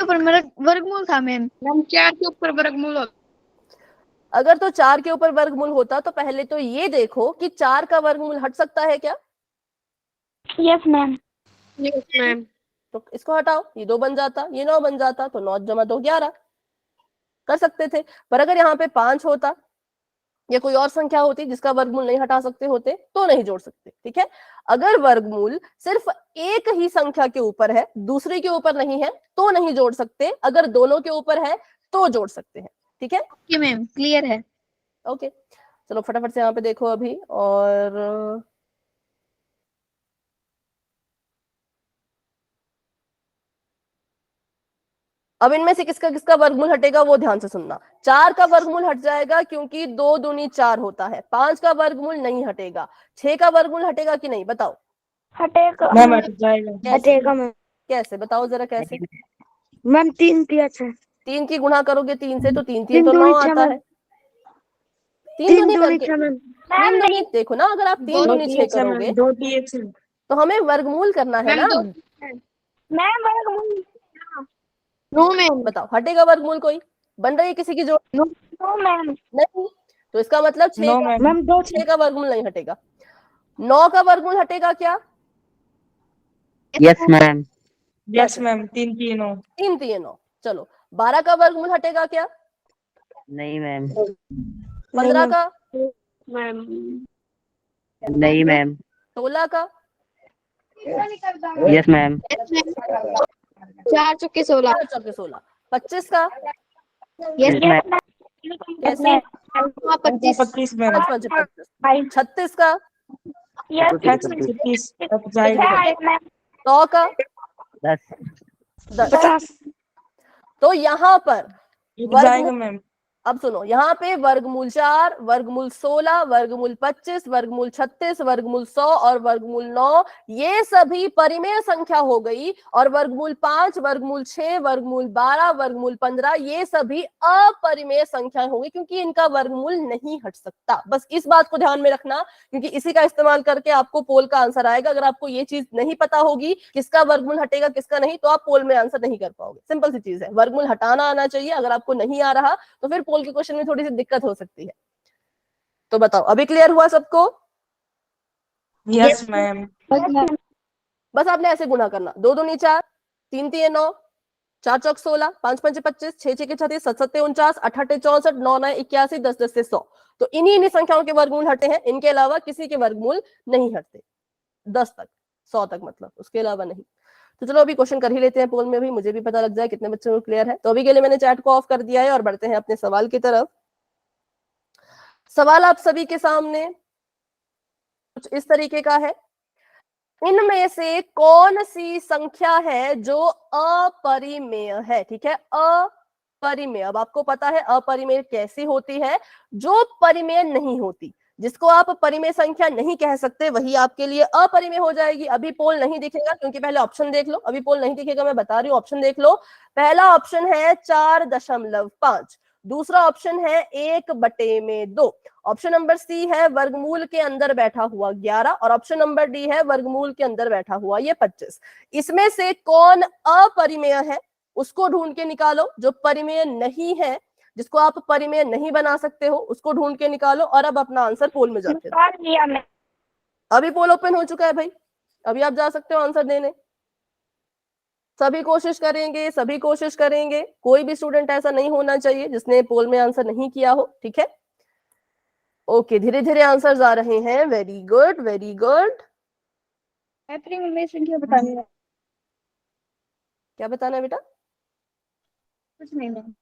ऊपर वर्गमूल था मैम। मैम 4 के ऊपर वर्गमूल होता। अगर तो 4 के ऊपर वर्गमूल होता तो पहले तो ये देखो कि 4 का वर्गमूल हट सकता है क्या? Yes ma'am. Yes ma'am. तो इसको हटाओ, ये 2 बन जाता, ये 9 बन जाता, तो 9 जमा 2 11 कर सकते थे। पर अगर यहाँ पे 5 होता या कोई और संख्या होती जिसका वर्गमूल नहीं हटा सकते होते तो नहीं जोड़ सकते, ठीक है। अगर वर्गमूल सिर्फ एक ही संख्या के ऊपर है, दूसरे के ऊपर नहीं है, तो नहीं जोड़ सकते। अगर दोनों के ऊपर है तो जोड़ सकते हैं, ठीक है। ओके मैम, क्लियर है। ओके, चलो फटाफट से यहाँ पे देखो अभी। और अब इनमें से किसका किसका वर्गमूल हटेगा वो ध्यान से सुनना। 4 का वर्गमूल हट जाएगा क्योंकि 2 दूनी 4 होता है। 5 का वर्गमूल नहीं हटेगा। 6 का वर्गमूल हटेगा कि नहीं, बताओ हटेगा मैम हट जाएगा। कैसे? हटेगा मैम। कैसे बताओ जरा, कैसे? मैम 3 3 अच्छा 3 की गुणा करोगे 3 से तो 3 3 तीन तो दूनी 9 छह आता मैम। है। 3 दूनी दूनी करके 6 मैम। 3 दूनी, देखो ना, अगर आप 3 दूनी 6 करोगे 2 TX तो हमें वर्गमूल करना है ना। मैम वर्गमूल। No ma'am. बताओ हटेगा वर्गमूल कोई? बन रही है किसी की जोड़? No ma'am. नहीं। तो इसका मतलब 6 नो का, मैम। मैम 2 6 का वर्गमूल नहीं हटेगा। 9 का वर्गमूल हटेगा क्या? Yes ma'am. Yes ma'am 3 3 9 3 3 9। चलो 12 का वर्गमूल हटेगा क्या? नहीं मैम। 15 का? मैम नहीं मैम। 16 का? Yes ma'am. 4 चौके 16। 4 चौके 16। 25 का? Yes yes ma'am. कैसे? 25। 25 मैम। 5 5 25। 36 का? 36 हट जाएगा। 100 का? 10 10। 50। तो यहाँ पर हट जाएगा मैम। अब सुनो, यहाँ पे वर्गमूल 4, वर्गमूल 16, वर्गमूल 25, वर्गमूल 36, वर्गमूल 100 और वर्गमूल 9 ये सभी परिमेय संख्या हो गई। और वर्गमूल 5, वर्गमूल 6, वर्गमूल 12, वर्गमूल 15 ये सभी अपरिमेय संख्याएं होंगी क्योंकि इनका वर्गमूल नहीं हट सकता। बस इस बात को ध्यान में रखना क्योंकि इसी का इस्तेमाल करके आपको पोल का आंसर आएगा। अगर आपको ये चीज नहीं पता होगी किसका वर्गमूल हटेगा किसका नहीं, तो आप पोल में आंसर नहीं कर पाओगे। सिंपल सी चीज है, वर्गमूल हटाना आना चाहिए। अगर आपको नहीं आ रहा तो फिर पोल के क्वेश्चन में थोड़ी सी दिक्कत हो सकती है। तो बताओ अभी क्लियर हुआ सबको? Yes ma'am. बस आपने ऐसे गुणा करना, 2 दूनी 4, 3 3 9, 4 चौक 16, 5 5 25, 6 6 36, 7 7 49, 8 8 64, 9 9 81, 10 10 से 100। तो इन्हीं संख्याओं के वर्गमूल हटे हैं, इनके अलावा किसी के वर्गमूल नहीं हटते 10 तक, 100 तक मतलब, उसके अलावा नहीं। तो चलो अभी क्वेश्चन कर ही लेते हैं पोल में भी, मुझे भी पता लग जाए कितने बच्चों को क्लियर है। तो अभी के लिए मैंने चैट को ऑफ कर दिया है और बढ़ते हैं अपने सवाल की तरफ। सवाल आप सभी के सामने कुछ इस तरीके का है, इनमें से कौन सी संख्या है जो अपरिमेय है? ठीक है, अपरिमेय। अब आपको पता है अपरिमेय कैसी होती है, जो परिमेय नहीं होती, जिसको आप परिमेय संख्या नहीं कह सकते वही आपके लिए अपरिमेय हो जाएगी। अभी पोल नहीं दिखेगा क्योंकि पहले ऑप्शन देख लो, अभी पोल नहीं दिखेगा, मैं बता रही हूँ। ऑप्शन देख लो, पहला ऑप्शन है 4.5, दूसरा ऑप्शन है 1/2, ऑप्शन नंबर सी है वर्गमूल के अंदर बैठा हुआ 11 और ऑप्शन नंबर डी है वर्गमूल के अंदर बैठा हुआ ये 25। इसमें से कौन अपरिमेय है उसको ढूंढ के निकालो, जो परिमेय नहीं है, जिसको आप परिमेय नहीं बना सकते हो, उसको ढूंढ के निकालो और अब अपना आंसर पोल में जाके दो। अभी पोल ओपन हो चुका है भाई, अभी आप जा सकते हो आंसर देने। सभी कोशिश करेंगे, सभी कोशिश करेंगे, कोई भी स्टूडेंट ऐसा नहीं होना चाहिए जिसने पोल में आंसर नहीं किया हो, ठीक है। ओके, धीरे धीरे आंसर्स आ रहे हैं, वेरी गुड वेरी गुड। में संख्या बतानी है। क्या बताना है बेटा? कुछ नहीं मैम।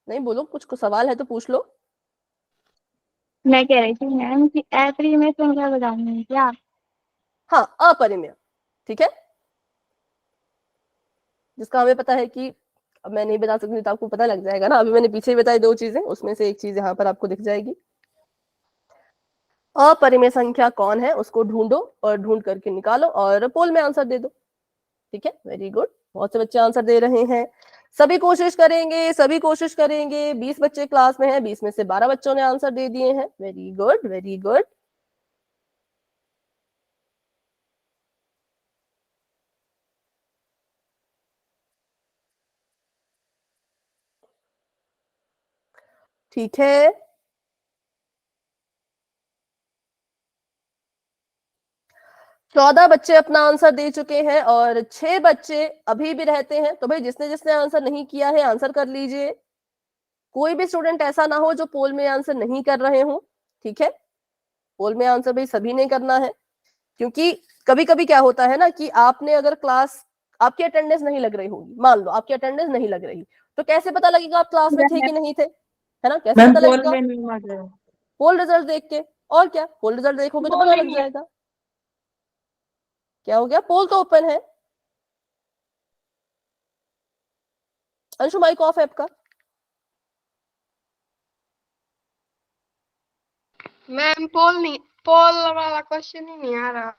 नहीं बोलो, कुछ सवाल है तो पूछ लो। मैं कह रही थी मैम कि अपरिमेय संख्या बतानी है क्या? हाँ, अपरिमेय, ठीक है, जिसका हमें पता है कि, अब मैं नहीं बता सकती तो आपको पता लग जाएगा ना। अभी मैंने पीछे बताई 2 चीजें, उसमें से एक चीज यहाँ पर आपको दिख जाएगी। अपरिमेय संख्या कौन है उसको ढूंढो और ढूंढ करके निकालो और पोल में आंसर दे दो, ठीक है। वेरी गुड, बहुत से बच्चे आंसर दे रहे हैं। सभी कोशिश करेंगे, सभी कोशिश करेंगे। 20 बच्चे क्लास में हैं, 20 में से 12 बच्चों ने आंसर दे दिए हैं। Very good, very good. ठीक है, 14 बच्चे अपना आंसर दे चुके हैं और 6 बच्चे अभी भी रहते हैं। तो भाई जिसने जिसने आंसर नहीं किया है आंसर कर लीजिए। कोई भी स्टूडेंट ऐसा ना हो जो पोल में आंसर नहीं कर रहे हो, ठीक है। पोल में आंसर भाई सभी ने करना है, क्योंकि कभी कभी क्या होता है ना कि आपने अगर क्लास, आपकी अटेंडेंस नहीं लग रही होगी, मान लो आपकी अटेंडेंस नहीं लग रही, तो कैसे पता लगेगा आप क्लास में थे कि नहीं थे, है ना? कैसे मैम पता पोल लगेगा? में नहीं मार रहे। पोल रिजल्ट देख के। और क्या, पोल रिजल्ट देखोगे तो पता लग जाएगा। क्या हो गया? पोल तो ओपन है। अंशु माइक ऑफ है आपका। मैम पोल वाला क्वेश्चन ही नहीं आ रहा।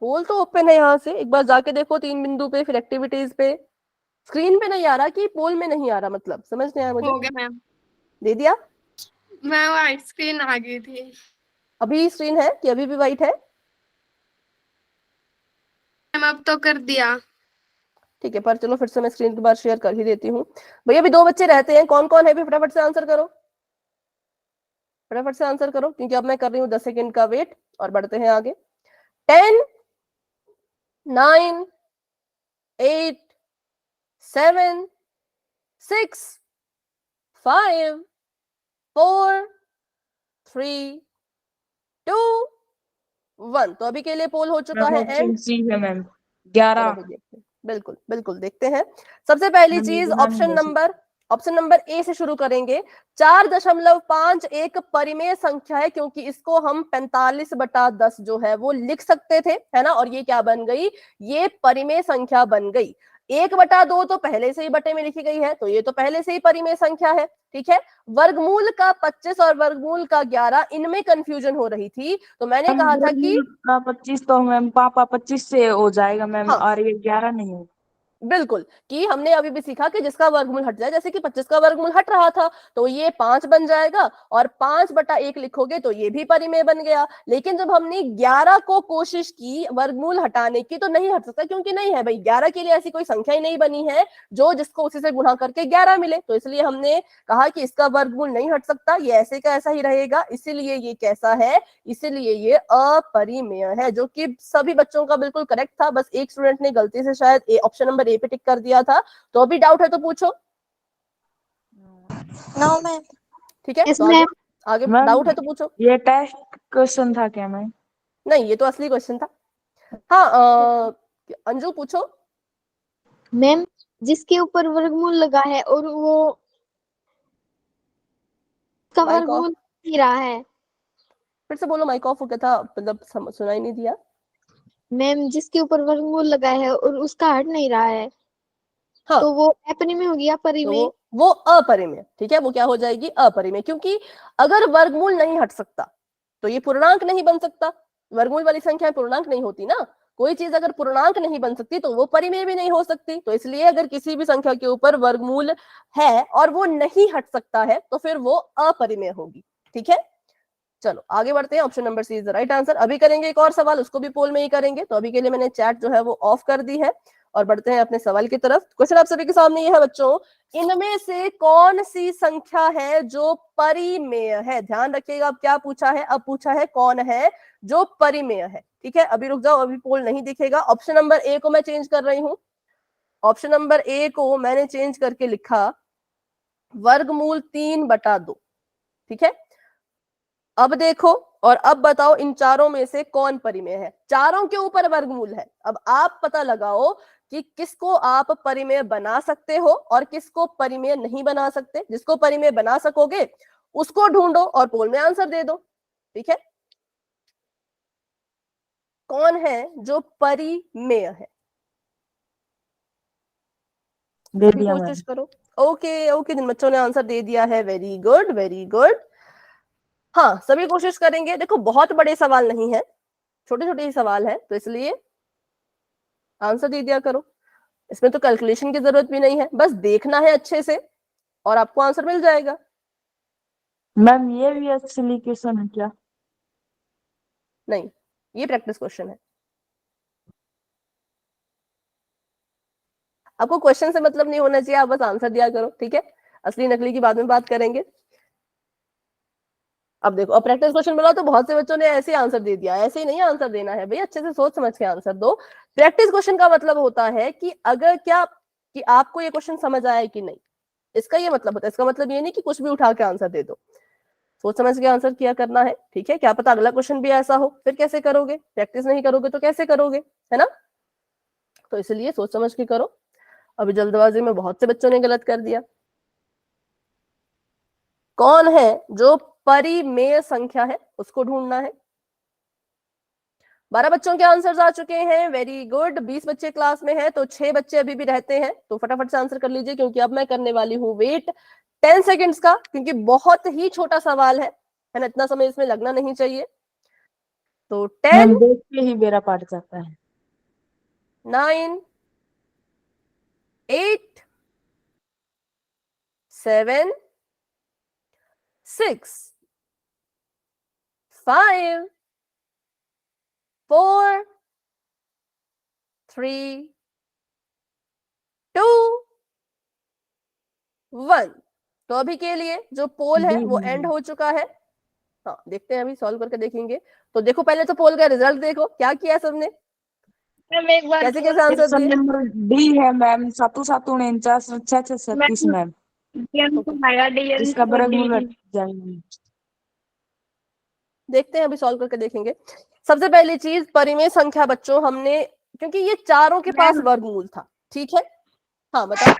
पोल तो ओपन है, यहाँ से एक बार जाके देखो 3 बिंदु पे, फिर एक्टिविटीज पे। स्क्रीन पे नहीं आ रहा कि पोल में नहीं आ रहा, मतलब समझ नहीं आया मुझे। हो गया मैम। दे दिया? मैं व्हाइट स्क्रीन आ गई थी। अभी स्क्रीन है कि अभी भी व्हाइट है? मैम अब तो कर दिया। ठीक है, पर चलो फिर से मैं स्क्रीन के बाद शेयर कर ही देती हूँ। भैया अभी 2 बच्चे रहते हैं, कौन कौन है? भी फटाफट से आंसर करो, फटाफट से आंसर करो, क्योंकि अब मैं कर रही हूँ 10 सेकंड का वेट और बढ़ते हैं आगे। 10, 9, 8, 7, 6, 5, 4, 3, 2, 1। तो अभी के लिए पोल हो चुका है ऑप्शन एंड। सी है मैम, चलो 11। अभी देखते हैं, बिल्कुल बिल्कुल देखते हैं। सबसे पहली मैम, ये चीज ध्यान ऑप्शन नंबर ए से शुरू करेंगे। 4.5 एक परिमेय संख्या है, क्योंकि इसको हम 45/10 जो है वो लिख सकते थे, है ना? और ये क्या बन गई? ये परिमेय संख्या बन गई। 1/2 तो पहले से ही बटे में लिखी गई है, तो ये तो पहले से ही परिमेय संख्या है, ठीक है। वर्गमूल का 25 और वर्गमूल का 11, इनमें कंफ्यूजन हो रही थी, तो मैंने मैम, कहा था कि का 25 तो मैम पापा 25 से हो जाएगा मैम, हाँ और ये 11 नहीं होगा। बिल्कुल, कि हमने अभी भी सीखा कि जिसका वर्गमूल हट जाए, जैसे कि 25 का वर्गमूल हट रहा था तो ये 5 बन जाएगा, और 5/1 लिखोगे तो ये भी परिमेय बन गया। लेकिन जब हमने 11 को कोशिश की वर्गमूल हटाने की, तो नहीं हट सकता, क्योंकि नहीं है भाई, 11 के लिए ऐसी कोई संख्या ही नहीं बनी है जो जिसको उसी से गुणा करके 11 मिले। तो इसलिए हमने कहा कि इसका वर्गमूल नहीं हट सकता, ये ऐसे का ऐसा ही रहेगा। इसीलिए ये कैसा है? इसीलिए ये अपरिमेय है, जो कि सभी बच्चों का बिल्कुल करेक्ट था। बस एक स्टूडेंट ने गलती से शायद ऑप्शन नंबर ए पे टिक कर दिया था। तो अभी डाउट है तो पूछो। No ma'am. ठीक है, यस तो आगे मैम। आगे मैम, डाउट है तो पूछो। ये टेस्ट क्वेश्चन था क्या मैम? नहीं, ये तो असली क्वेश्चन था। हाँ, अंजू पूछो। मैम, जिसके ऊपर वर्गमूल लगा है और वो का माइक ऑफ, वर्गमूल नहीं रहा है। फिर से बोलो, माइक ऑफ हो गया था, मतलब सुनाई नहीं दिया। मैम, जिसके ऊपर वर्गमूल लगा है और उसका हट नहीं रहा है, हाँ, तो वो अपरिमेय हो गया, तो परिमेय। वो अपरिमेय। ठीक है, वो क्या हो जाएगी? अपरिमेय, क्योंकि अगर वर्गमूल नहीं हट सकता तो ये पूर्णांक नहीं बन सकता। वर्गमूल वाली संख्या पूर्णांक नहीं होती ना। कोई चीज अगर पूर्णांक नहीं बन सकती तो वो परिमेय भी नहीं हो सकती। तो इसलिए अगर किसी भी संख्या के ऊपर वर्गमूल है और वो नहीं हट सकता है तो फिर वो अपरिमेय होगी। ठीक है, चलो आगे बढ़ते हैं। Option number C is the right answer. अभी करेंगे एक और सवाल, उसको भी पोल में ही करेंगे। तो अभी के लिए मैंने चैट जो है वो ऑफ कर दी है और बढ़ते हैं अपने सवाल की तरफ। क्वेश्चन आप सभी के सामने ये है बच्चों, इनमें से कौन सी संख्या है जो परिमेय है? ध्यान रखिएगा, अब क्या पूछा है? अब पूछा है कौन है जो परिमेय है। ठीक है, अभी रुक जाओ, अभी पोल नहीं दिखेगा। ऑप्शन नंबर ए को मैं चेंज कर रही हूँ। ऑप्शन नंबर ए को मैंने चेंज करके लिखा वर्गमूल 3/2। ठीक है, अब देखो और अब बताओ इन चारों में से कौन परिमेय है? चारों के ऊपर वर्गमूल है। अब आप पता लगाओ कि किसको आप परिमेय बना सकते हो और किसको परिमेय नहीं बना सकते। जिसको परिमेय बना सकोगे उसको ढूंढो और पोल में आंसर दे दो। ठीक है, कौन है जो परिमेय है? दे सभी दिया मैम। कोशिश करो। ओके ओके, जिन बच्चों ने आंसर दे दिया है, वेरी गुड वेरी गुड। हाँ, सभी कोशिश करेंगे। देखो बहुत बड़े सवाल नहीं है, छोटे छोटे ही सवाल है, तो इसलिए आंसर दे दिया करो। इसमें तो कैलकुलेशन की जरूरत भी नहीं है, बस देखना है अच्छे से और आपको आंसर मिल जाएगा। मैम ये भी एक्चुअली क्वेश्चन है क्या? नहीं, ये प्रैक्टिस क्वेश्चन है। आपको क्वेश्चन से मतलब नहीं होना चाहिए, आप बस आंसर दिया करो, ठीक है। असली नकली की बाद में बात करेंगे। अब देखो, अब प्रैक्टिस क्वेश्चन बोला तो बहुत से बच्चों ने ऐसे आंसर दे दिया। ऐसे ही नहीं आंसर देना है भाई, अच्छे से सोच समझ के आंसर दो। प्रैक्टिस क्वेश्चन का मतलब होता है कि अगर क्या कि आपको ये क्वेश्चन समझ आया है कि नहीं, इसका ये मतलब होता है। इसका मतलब ये नहीं कि कुछ भी उठा के आंसर दे दो, सोच समझ के आंसर किया करना है, ठीक है। क्या पता अगला क्वेश्चन भी ऐसा हो, फिर कैसे करोगे? प्रैक्टिस नहीं करोगे तो कैसे करोगे, है ना। तो इसलिए सोच समझ के करो। अभी जल्दबाजी में बहुत से बच्चों ने गलत कर दिया। कौन है जो परिमेय संख्या है, उसको ढूंढना है। 12 बच्चों के आंसर्स आ चुके हैं, वेरी गुड। 20 बच्चे क्लास में हैं, तो 6 बच्चे अभी भी रहते हैं, तो फटाफट से आंसर कर लीजिए, क्योंकि अब मैं करने वाली हूँ वेट 10 सेकेंड्स का, क्योंकि बहुत ही छोटा सवाल है ना, इतना समय इसमें लगना नहीं चाहिए। तो 10, मैम देख के ही मेरा पाठ जाता है। 9, 8, 7, 6, 5, 4, 3, 2, 1। तो अभी के लिए जो पोल है वो एंड हो चुका है। हाँ, देखते हैं, अभी सॉल्व करके देखेंगे। तो देखो, पहले तो पोल का रिजल्ट देखो, क्या किया सबने, मैम एक बार कैसे कैसे आंसर क्वेश्चन दिए। नंबर डी है मैम, 7 7 49 6 6 36 मैम, इसका वर्गमूल हट जाएगा। देखते हैं, अभी सॉल्व करके देखेंगे। सबसे पहली चीज, परिमेय संख्या बच्चों, हमने, क्योंकि ये चारों के पास वर्गमूल था, ठीक है। हाँ बताओ।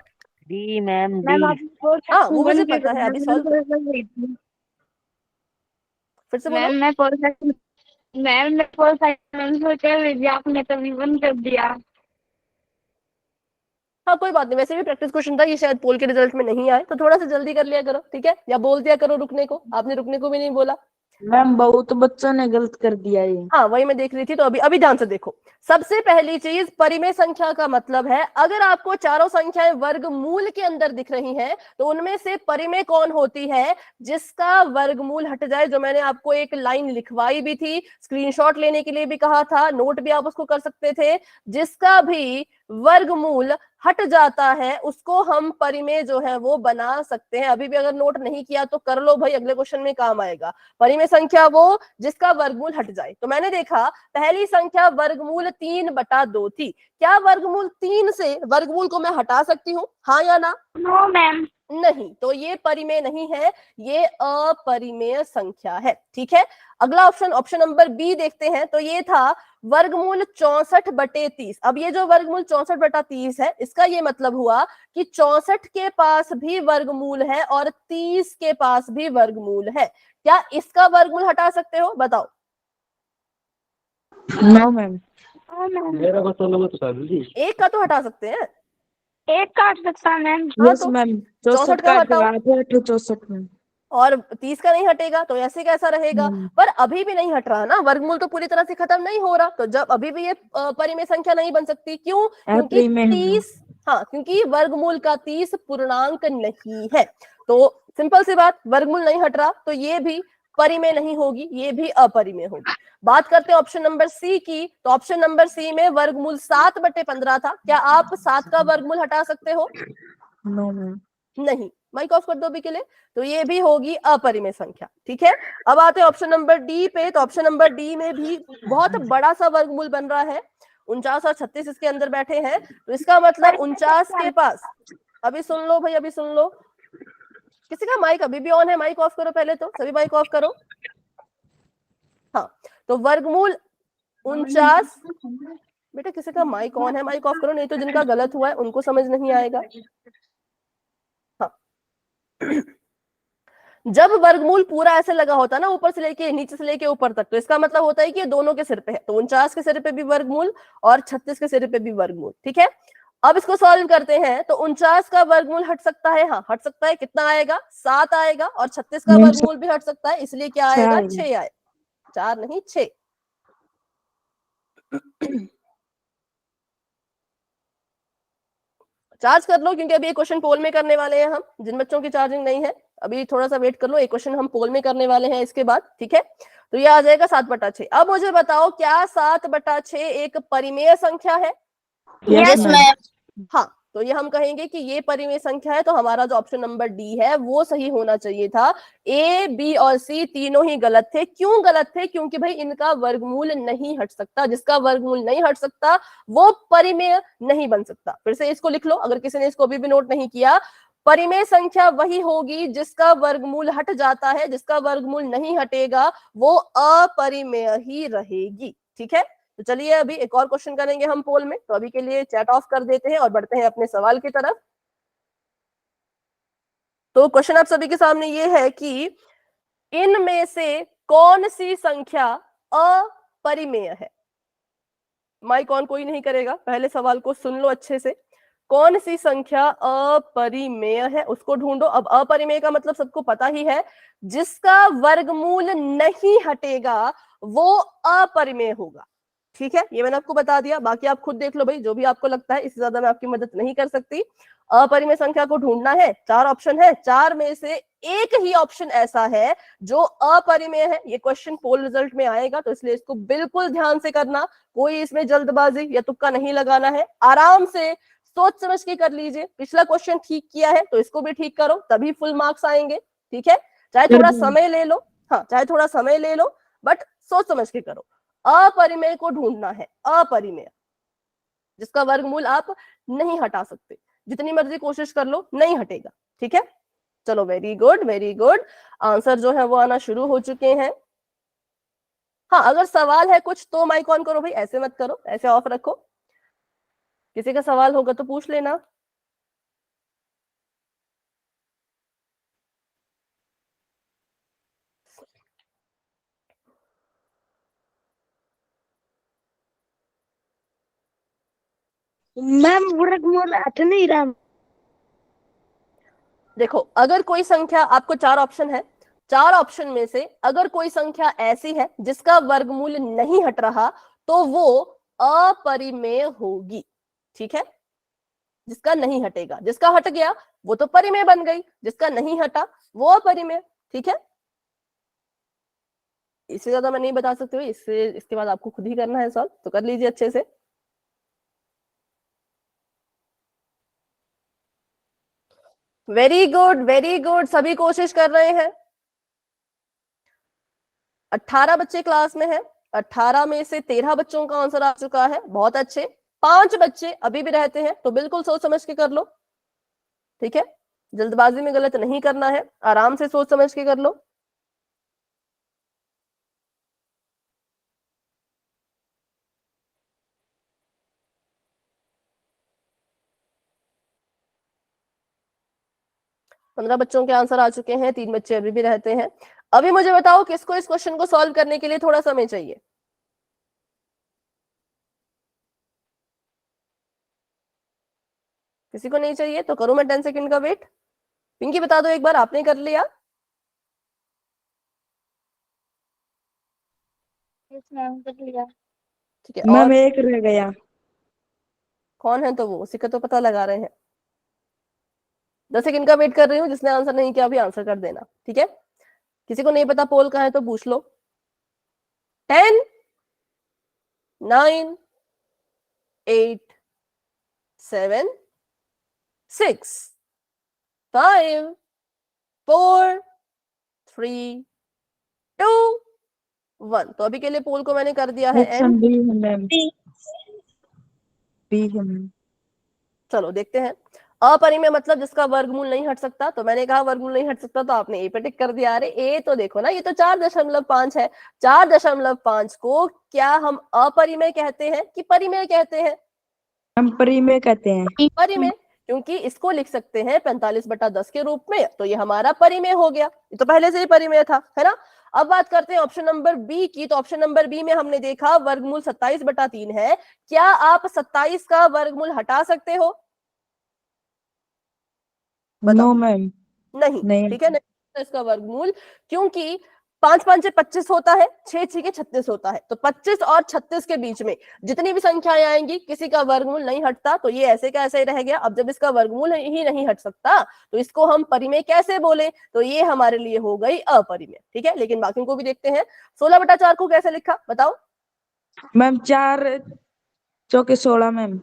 D ma'am, D. मैम आप बोल हाँ, सकते वो मुझे हैं पता है, अभी सॉल्व फिर से बोलो। मैम मैं बोल सकती मैम मैं बोल सकती सोचा लीजिए, आपने तो विवन कर दिया। हाँ, कोई बात नहीं, वैसे भी प्रैक्टिस क्वेश्चन था, ये शायद पोल के रिजल्ट में नहीं आए, तो थोड़ा सा जल्दी कर लिया करो, ठीक है। या बोल दिया करो रुकने को, आपने रुकने को भी नहीं बोला। मैम बहुत बच्चों ने गलत कर दिया ये। हाँ, वही मैं देख रही थी। तो अभी अभी ध्यान से देखो। सबसे पहली चीज, परिमेय संख्या का मतलब है, अगर आपको चारों संख्याएं वर्गमूल के अंदर दिख रही हैं, तो उनमें से परिमेय कौन होती है, जिसका वर्गमूल हट जाए। जो मैंने आपको एक लाइन लिखवाई भी थी, स्क्रीनशॉट लेने के लिए भी कहा था, नोट भी आप उसको कर सकते थे। जिसका भी वर्गमूल हट जाता है उसको हम परिमेय जो है वो बना सकते हैं। अभी भी अगर नोट नहीं किया तो कर लो भाई, अगले क्वेश्चन में काम आएगा। परिमेय संख्या वो जिसका वर्गमूल हट जाए। तो मैंने देखा पहली संख्या वर्गमूल 3/2 थी। क्या वर्गमूल 3 से वर्गमूल को मैं हटा सकती हूँ, हाँ या ना? No ma'am. नहीं, तो ये परिमेय नहीं है, ये अपरिमेय संख्या है, ठीक है। अगला ऑप्शन, ऑप्शन नंबर बी देखते हैं। तो ये था वर्गमूल 64/30। अब ये जो वर्गमूल 64/30 है, इसका ये मतलब हुआ कि 64 के पास भी वर्गमूल है और 30 के पास भी वर्गमूल है। क्या इसका वर्गमूल हटा सकते हो, बताओ। No ma'am. एक का तो हटा सकते हैं। एक काट सकता है मैम। हाँ, यस तो मैम, 64 64 का का हटाओ 64 में। और 30 का नहीं हटेगा, तो ऐसे कैसा रहेगा। पर अभी भी नहीं हट रहा ना, वर्गमूल तो पूरी तरह से खत्म नहीं हो रहा। तो जब अभी भी ये परिमेय संख्या नहीं बन सकती, क्यों? क्योंकि अपरिमेय है। 30, हाँ, क्योंकि वर्गमूल का 30 पूर्णांक नहीं है। तो सिंपल सी बात, वर्गमूल नहीं हट रहा, तो ये भी परिमेय नहीं होगी, ये भी अपरिमेय होगी। बात करते हैं ऑप्शन नंबर सी की। तो ऑप्शन नंबर सी में वर्गमूल 7/15 था। क्या आप 7 का वर्गमूल हटा सकते हो? No ma'am. नहीं, माइक ऑफ कर दो अभी के लिए। तो ये भी होगी अपरिमेय संख्या, ठीक है। अब आते हैं ऑप्शन नंबर डी पे। तो ऑप्शन नंबर डी में भी बहुत बड़ा सा वर्गमूल बन रहा है, 49 और 36 इसके अंदर बैठे हैं। तो इसका मतलब 49 के पास, अभी सुन लो भाई, अभी सुन लो, किसी का माइक अभी भी ऑन है, माइक ऑफ करो पहले, तो सभी माइक ऑफ करो। हाँ, तो वर्गमूल 49, बेटा किसी का माइक ऑन है, माइक ऑफ करो, नहीं तो जिनका गलत हुआ है उनको समझ नहीं आएगा। हाँ, जब वर्गमूल पूरा ऐसे लगा होता ना, ऊपर से लेके नीचे से लेके ऊपर तक, तो इसका मतलब होता है कि ये दोनों के सिर पे है। तो 49 के सिर पे भी वर्गमूल और 36 के सिर पे भी वर्गमूल, ठीक है। अब इसको सॉल्व करते हैं। तो 49 का वर्गमूल हट सकता है, हाँ हट सकता है। कितना आएगा? 7 आएगा। और 36 का वर्गमूल भी हट सकता है, इसलिए क्या आएगा? 6 आएगा। 4 नहीं, 6। चार्ज कर लो, क्योंकि अभी एक क्वेश्चन पोल में करने वाले हैं हम। जिन बच्चों की चार्जिंग नहीं है अभी थोड़ा सा वेट कर लो, एक क्वेश्चन हम पोल में करने वाले हैं इसके बाद, ठीक है। तो ये आ जाएगा 7/6। अब मुझे बताओ, क्या 7/6 एक परिमेय संख्या है? Yes ma'am. हाँ, तो ये हम कहेंगे कि ये परिमेय संख्या है, तो हमारा जो ऑप्शन नंबर डी है वो सही होना चाहिए था। ए, बी और सी तीनों ही गलत थे। क्यों गलत थे? क्योंकि भाई इनका वर्गमूल नहीं हट सकता। जिसका वर्गमूल नहीं हट सकता वो परिमेय नहीं बन सकता। फिर से इसको लिख लो, अगर किसी ने इसको अभी भी नोट नहीं किया। परिमेय संख्या वही होगी जिसका वर्गमूल हट जाता है, जिसका वर्गमूल नहीं हटेगा वो अपरिमेय ही रहेगी, ठीक है। तो चलिए अभी एक और क्वेश्चन करेंगे हम पोल में। तो अभी के लिए चैट ऑफ कर देते हैं और बढ़ते हैं अपने सवाल की तरफ। तो क्वेश्चन आप सभी के सामने ये है कि इनमें से कौन सी संख्या अपरिमेय है? माइक ऑन कोई नहीं करेगा, पहले सवाल को सुन लो अच्छे से। कौन सी संख्या अपरिमेय है उसको ढूंढो। अब अपरिमेय का मतलब सबको पता ही है, जिसका वर्गमूल नहीं हटेगा वो अपरिमेय होगा, ठीक है। ये मैंने आपको बता दिया, बाकी आप खुद देख लो भाई, जो भी आपको लगता है। इससे ज्यादा मैं आपकी मदद नहीं कर सकती। अपरिमेय संख्या को ढूंढना है, 4 ऑप्शन है, 4 में से एक ही ऑप्शन ऐसा है जो अपरिमेय है। ये क्वेश्चन पोल रिजल्ट में आएगा, तो इसलिए इसको बिल्कुल ध्यान से करना। कोई इसमें जल्दबाजी या तुक्का नहीं लगाना है, आराम से सोच समझ के कर लीजिए। पिछला क्वेश्चन ठीक किया है तो इसको भी ठीक करो, तभी फुल मार्क्स आएंगे, ठीक है। चाहे थोड़ा समय ले लो, हाँ चाहे थोड़ा समय ले लो, बट सोच समझ के करो। अपरिमेय को ढूंढना है, अपरिमेय जिसका वर्गमूल आप नहीं हटा सकते, जितनी मर्जी कोशिश कर लो नहीं हटेगा, ठीक है। चलो very good very good, answer जो है वो आना शुरू हो चुके हैं। हाँ, अगर सवाल है कुछ तो माइक ऑन करो भाई, ऐसे मत करो, ऐसे ऑफ रखो। किसी का सवाल होगा तो पूछ लेना। मैम वर्गमूल हट नहीं रहा। देखो, अगर कोई संख्या, आपको 4 ऑप्शन है, 4 ऑप्शन में से अगर कोई संख्या ऐसी है जिसका वर्गमूल नहीं हट रहा तो वो अपरिमेय होगी, ठीक है। जिसका नहीं हटेगा, जिसका हट गया वो तो परिमेय बन गई, जिसका नहीं हटा वो अपरिमेय, ठीक है। इससे ज्यादा मैं नहीं बता सकती हूँ, इसके बाद आपको खुद ही करना है सॉल्व, तो कर लीजिए अच्छे से। वेरी गुड वेरी गुड, सभी कोशिश कर रहे हैं। 18 बच्चे क्लास में हैं, 18 में से 13 बच्चों का आंसर आ चुका है, बहुत अच्छे। 5 बच्चे अभी भी रहते हैं, तो बिल्कुल सोच समझ के कर लो, ठीक है। जल्दबाजी में गलत नहीं करना है, आराम से सोच समझ के कर लो। पंद्रह बच्चों के आंसर आ चुके हैं, 3 बच्चे अभी भी रहते हैं। अभी मुझे बताओ किसको इस क्वेश्चन को सॉल्व करने के लिए थोड़ा समय चाहिए? किसी को नहीं चाहिए तो करूं मैं 10 सेकंड का वेट? पिंकी बता दो एक बार, आपने कर लिया? यस मैम, कर लिया। ठीक है, मैम और एक रह गया। कौन है तो वो उसी का तो पता लगा रहे हैं। 10 सेकंड का वेट कर रही हूँ, जिसने आंसर नहीं किया अभी आंसर कर देना, ठीक है। किसी को नहीं पता पोल कहाँ है तो पूछ लो। 10 9 8 7 6 5 4 3 2 1। तो अभी के लिए पोल को मैंने कर दिया है एंड। ऑप्शन डी है मैम, डी है मैम। चलो देखते हैं। अपरिमेय मतलब जिसका वर्गमूल नहीं हट सकता, तो मैंने कहा वर्गमूल नहीं हट सकता तो आपने ए पे टिक कर दिया। अरे ए तो देखो ना, ये तो 4.5 है। 4.5 को क्या हम अपरिमेय कहते हैं कि परिमेय कहते हैं? हम परिमेय कहते हैं। परिमेय, क्योंकि इसको लिख सकते हैं 45/10 के रूप में, तो ये हमारा परिमेय हो गया। ये तो पहले से ही परिमेय था, है ना। अब बात करते हैं ऑप्शन नंबर बी की। तो ऑप्शन नंबर बी में हमने देखा वर्गमूल 27/3 है। क्या आप 27 का वर्गमूल हटा सकते हो? बताओ। नो मैम, नहीं, नहीं। ठीक है, नहीं इसका वर्गमूल, क्योंकि 5 5 से 25 होता है, 6 6 के 36 होता है। तो 25 और 36 के बीच में जितनी भी संख्याएं आएंगी किसी का वर्गमूल नहीं हटता, तो ये ऐसे का ऐसे ही रह गया। अब जब इसका वर्गमूल ही नहीं हट सकता तो इसको हम परिमेय कैसे बोले, तो ये हमारे लिए हो गई अपरिमेय। ठीक है, लेकिन बाकी को भी देखते हैं। 16/4 को कैसे लिखा बताओ? मैम 4 चौके 16 मैम।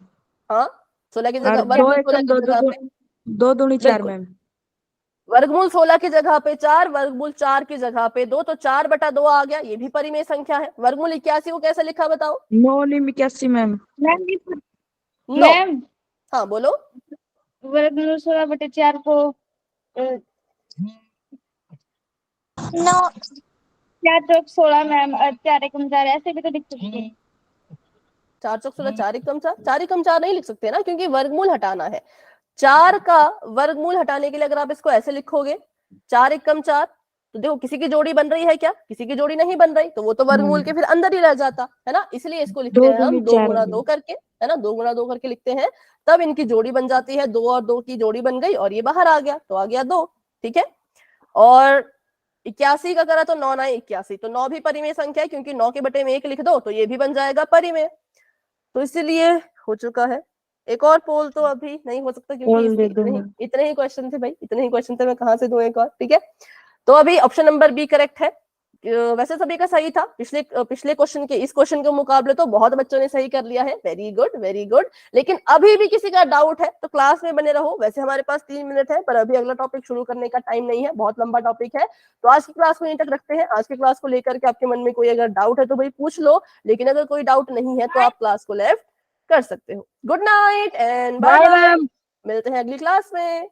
हाँ, 16 की और जगह 2 वर्गमूल 16 एकम की 2 जगह पे 2 दूनी 4 बिल्कुल। मैम। वर्गमूल 16 की जगह पे 4, वर्गमूल 4 की जगह पे 2, तो 4/2 आ गया, ये भी परिमेय संख्या है। वर्गमूल 81 को कैसे लिखा बताओ? 9 नीम 81 मैम। मैम 9। मैम हाँ बोलो। वर्गमूल 16/4 को 9 4 चौक 16 मैम, और 4 एकम 4 ऐसे भी तो लिख सकते हैं। 4 चौक 16, 4 एकम 4, 4 एकम 4 नहीं लिख सकते ना, क्योंकि वर्गमूल हटाना है। 4 का वर्गमूल हटाने के लिए अगर आप इसको ऐसे लिखोगे 4 एकम 4, तो देखो किसी की जोड़ी बन रही है क्या? किसी की जोड़ी नहीं बन रही, तो वो तो वर्गमूल के फिर अंदर ही रह जाता है ना। इसलिए इसको लिखते 2 हैं हम दूनी 2 4 गुणा 2 करके, है ना, 2 गुणा 2 करके लिखते हैं। तब इनकी जोड़ी बन जाती है, 2 और 2 की जोड़ी बन गई और ये बाहर आ गया, तो आ गया 2। ठीक है, और 81 का करा तो 9 9 81, तो 9 भी परिमेय संख्या है, क्योंकि 9 के बटे में 1 लिख दो तो ये भी बन जाएगा परिमेय। तो इसीलिए हो चुका है। एक और पोल तो अभी नहीं हो सकता, क्योंकि पोल दे इसके दो मैम। इतने ही क्वेश्चन थे भाई, इतने ही क्वेश्चन थे, मैं कहाँ से दूं एक और? ठीक है, तो अभी ऑप्शन नंबर बी करेक्ट है। वैसे सभी का सही था। पिछले क्वेश्चन के इस क्वेश्चन के मुकाबले तो बहुत बच्चों ने सही कर लिया है। Very good, very good. लेकिन अभी भी किसी का डाउट है तो क्लास में बने रहो। वैसे हमारे पास 3 मिनट है, पर अभी अगला टॉपिक शुरू करने का टाइम नहीं है, बहुत लंबा टॉपिक है। तो आज की क्लास को यहीं तक रखते हैं। आज की क्लास को लेकर के आपके मन में कोई अगर डाउट है तो भाई पूछ लो, लेकिन अगर कोई डाउट नहीं है तो आप क्लास को लेफ्ट कर सकते हो। Good night and bye bye. मिलते हैं अगली क्लास में।